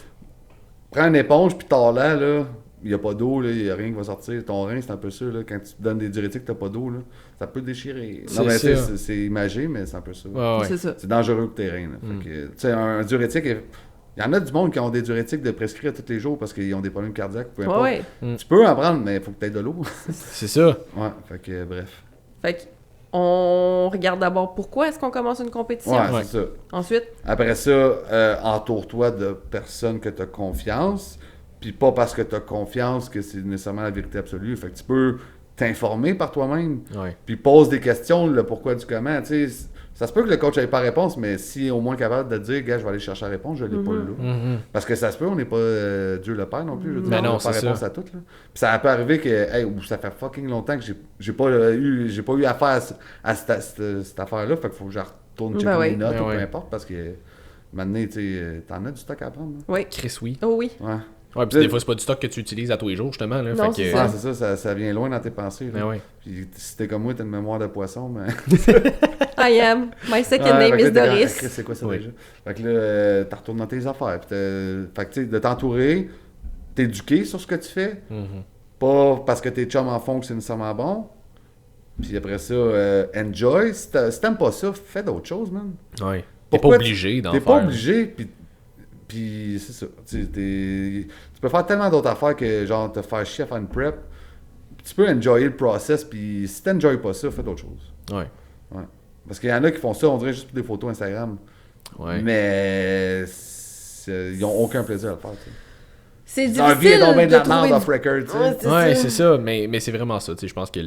prends une éponge, puis t'as là, il n'y a pas d'eau, il n'y a rien qui va sortir. Ton rein, c'est un peu ça, là. Quand tu te donnes des diurétiques, t'as pas d'eau, là. Ça peut déchirer. C'est Non, mais ça. c'est imagé, mais c'est un peu ça. Ouais, ouais. C'est ça. C'est dangereux pour tes reins, là. Fait que, tu sais, un diurétique, il y en a du monde qui ont des diurétiques de prescrire tous les jours parce qu'ils ont des problèmes cardiaques, peu importe. Ouais. Tu peux en prendre, mais il faut que tu aies de l'eau. C'est ça. Ouais, fait que bref. Fait que, on regarde d'abord pourquoi est-ce qu'on commence une compétition. Ouais, Ouais. c'est ça. Ensuite, Après ça, entoure-toi de personnes que tu as confiance, puis pas parce que tu as confiance que c'est nécessairement la vérité absolue. Fait que tu peux t'informer par toi-même, Ouais. puis pose des questions, le pourquoi du comment. Tu sais, ça se peut que le coach n'ait pas réponse, mais si au moins capable de dire, gars, je vais aller chercher la réponse, je l'ai pas là. Mhm. Parce que ça se peut, on n'est pas Dieu le Père non plus. Je veux dire, Mais on non, n'a pas c'est réponse ça. à tout. Là. Puis ça peut arriver que, hey, ou ça fait fucking longtemps que j'ai pas eu affaire à cette affaire-là. Fait qu'il faut que je retourne checker Ben mes oui. notes Ben ou peu ouais. importe parce que maintenant, tu sais, t'en as du stock à apprendre. Là. oui. Chris, oui. Oh oui. Ouais. Ouais, puis des fois, c'est pas du stock que tu utilises à tous les jours, justement. Là. Non, Fait c'est que... Ouais, c'est ça, ça vient loin dans tes pensées. Là. Mais ouais. Puis si t'es comme moi, t'as une mémoire de poisson, mais. I am. My second Ouais, name fait que is là, t'es comme, Doris. Ah, Chris, c'est quoi ça Oui. déjà? Fait que là, t'en retournes dans tes affaires. Puis fait que tu sais, de t'entourer, t'éduquer sur ce que tu fais. Mhm. Pas parce que tes chums en font que c'est nécessairement bon. Puis après ça, enjoy. Si t'aimes pas ça, fais d'autres choses, man. Ouais. T'es pas Pourquoi obligé d'en T'es faire. pas obligé, puis c'est ça. Tu peux faire tellement d'autres affaires que genre te faire chier à faire une prep. Tu peux enjoyer le process, puis si t'enjoyes pas ça, fais d'autres choses. Ouais. Ouais. Parce qu'il y en a qui font ça, on dirait juste pour des photos Instagram. Ouais. Mais ils ont aucun plaisir à le faire, tu sais. C'est Leur vie est difficile donc bien de de la trouver merde du- off record, tu sais. Ouais, c'est Ouais, ça. c'est ça, mais c'est vraiment ça. Tu sais, je pense que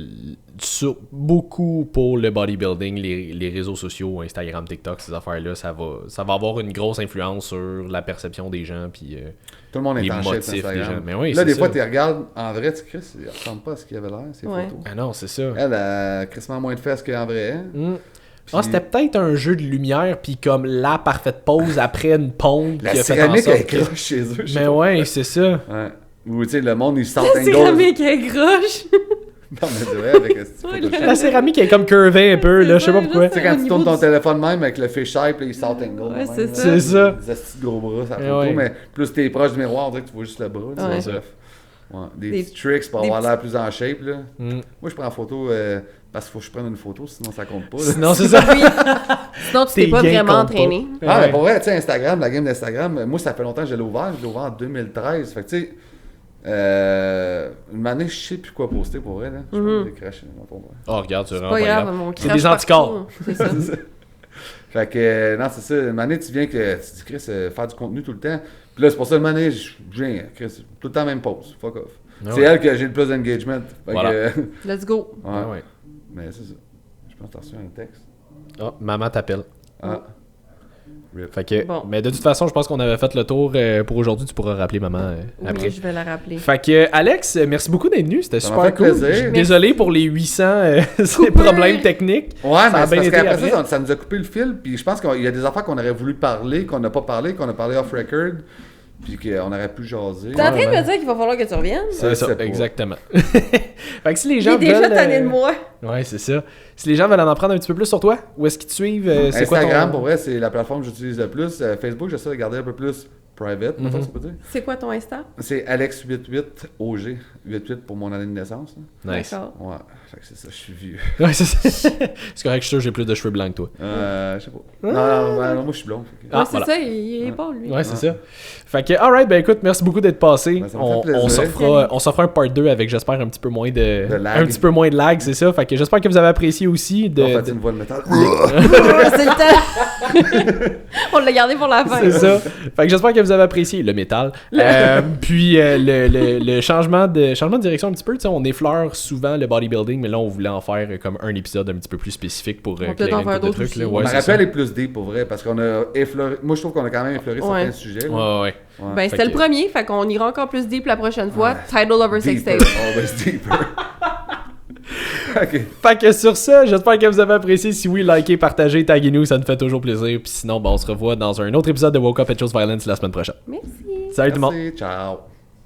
beaucoup pour le bodybuilding, les réseaux sociaux, Instagram, TikTok, ces affaires-là, ça va avoir une grosse influence sur la perception des gens. Puis, Tout le monde est les en shape motifs sur des Instagram. gens. Mais oui, Là, c'est des fois, ça. tu regardes en vrai, tu cries, il ressemble pas à ce qu'il avait l'air, ces Ouais. photos. Ah non, c'est ça. Elle a crissement moins de fesses qu'en vrai. Hein? Mm. Puis Ah, c'était peut-être un jeu de lumière, puis comme la parfaite pause après une pompe la qui a fait en céramique sorte est que... croche chez eux. je sais Mais pas. ouais, c'est ça. Ouais. Ou tu sais, le monde, il sort La un céramique est groche. Non, mais c'est vrai, avec ce petit Ouais, Photoshop. La céramique est comme curvée un peu, là, je sais pas C'est pourquoi. Tu sais, quand Au tu niveau tournes ton du- téléphone même avec le fisheye, puis il sort un goal. Ouais, même, c'est là. ça. C'est ça. Des astis de gros bras, ça Eh photo, ouais. mais plus t'es proche du miroir, on dirait que tu vois juste le bras. tu sais, Ouais. bref. Ouais, des Des- petits tricks pour des avoir petits- l'air plus en shape. Là. Mm. Moi, je prends en photo parce qu'il faut que je prenne une photo, sinon ça compte pas. là. Sinon, c'est ça. Sinon, tu Tes t'es pas gains vraiment comptent pas. entraîné. Ah, Ouais. mais pour vrai, tu sais, Instagram, la game d'Instagram, moi, ça fait longtemps que je l'ai ouvert. Je l'ai ouvert en 2013. Fait que, tu sais, une année, je sais plus quoi poster pour vrai. Là. Je pense que j'ai craché. Non, pour vrai. Oh, regarde, c'est C'est vraiment pas pas grave, grave. mon C'est crash des anticorps. partout. C'est ça. Fait que, non, c'est ça. Une année, tu viens que tu dis, Chris, faire du contenu tout le temps. Puis là, c'est pour ça, une année, je viens, Chris, tout le temps même pause. Fuck off. Ah C'est ouais. elle que j'ai le plus d'engagement. Fait Voilà. que, Let's go. ouais. Ah ouais. Mais c'est ça. Je pense que t'as reçu un texte. Ah, maman t'appelle. Ah. Rip. Fait que, Bon. mais de toute façon, je pense qu'on avait fait le tour pour aujourd'hui. Tu pourras rappeler maman après. Oui, je vais la rappeler. Fait que, Alex, merci beaucoup d'être venu. C'était Ça super m'a fait cool. plaisir. Je suis Merci. désolé pour les 800 ces Coupé. problèmes techniques. Ouais, Ça a mais c'est bien parce été qu'après après. ça, ça nous a coupé le fil. Puis je pense qu'il y a des affaires qu'on aurait voulu parler, qu'on n'a pas parlé, qu'on a parlé off record. Puis qu'on aurait pu jaser. T'es en train de Ouais. me dire qu'il va falloir que tu reviennes? C'est Je ça, sais pas. exactement. Fait que si les gens J'ai déjà veulent, tanné de moi. Ouais, c'est ça. Si les gens veulent en apprendre un petit peu plus sur toi, où est-ce qu'ils te suivent? C'est quoi Instagram, ton... pour vrai, c'est la plateforme que j'utilise le plus. Facebook, j'essaie de garder un peu plus private, mettons, ça peut dire. C'est quoi ton Insta? C'est Alex88OG, 88 pour mon année de naissance. Là. Nice. D'accord. Ouais, fait que c'est ça, je suis vieux. Ouais, c'est ça. C'est correct, je suis sûr que j'ai plus de cheveux blancs que toi. Je sais pas. Non, moi je suis blond. fait que- Ah, Ouais, c'est voilà. ça, il est bon, lui. Ouais, c'est ça. Fait que, alright, ben écoute, merci beaucoup d'être passé. Ben, ça me fait On plaisir. s'en fera un part 2 avec, j'espère, un petit peu moins de lag. un petit peu moins de lag, c'est ça. Fait que j'espère que vous avez apprécié aussi On fait de... une voix de métal. C'est le temps. On l'a gardé pour la fin. C'est ça. Fait que j'espère que vous avez apprécié le métal. Puis le changement de direction un petit peu. Tu sais, on effleure souvent le bodybuilding, mais là, on voulait en faire comme un épisode un petit peu plus spécifique pour peut éclairer en une faire couple de d'autres trucs. aussi. Là. On Ouais, me c'est rappelle ça. les plus deep pour vrai, parce qu'on a effleuré. Moi, je trouve qu'on a quand même effleuré Ouais. certains sujets. là. Ouais, ouais. Ouais. Ben, c'était Fait le que- premier, fait qu'on ira encore plus deep la prochaine fois. Title over sex Deeper, tape. always deeper. Ok. Fait que sur ça, j'espère que vous avez apprécié. Si oui, likez, partagez, taguez-nous, ça nous fait toujours plaisir. Puis sinon, ben, on se revoit dans un autre épisode de Woke Up and Chose Violence la semaine prochaine. Merci. Salut tout le monde. Merci, ciao.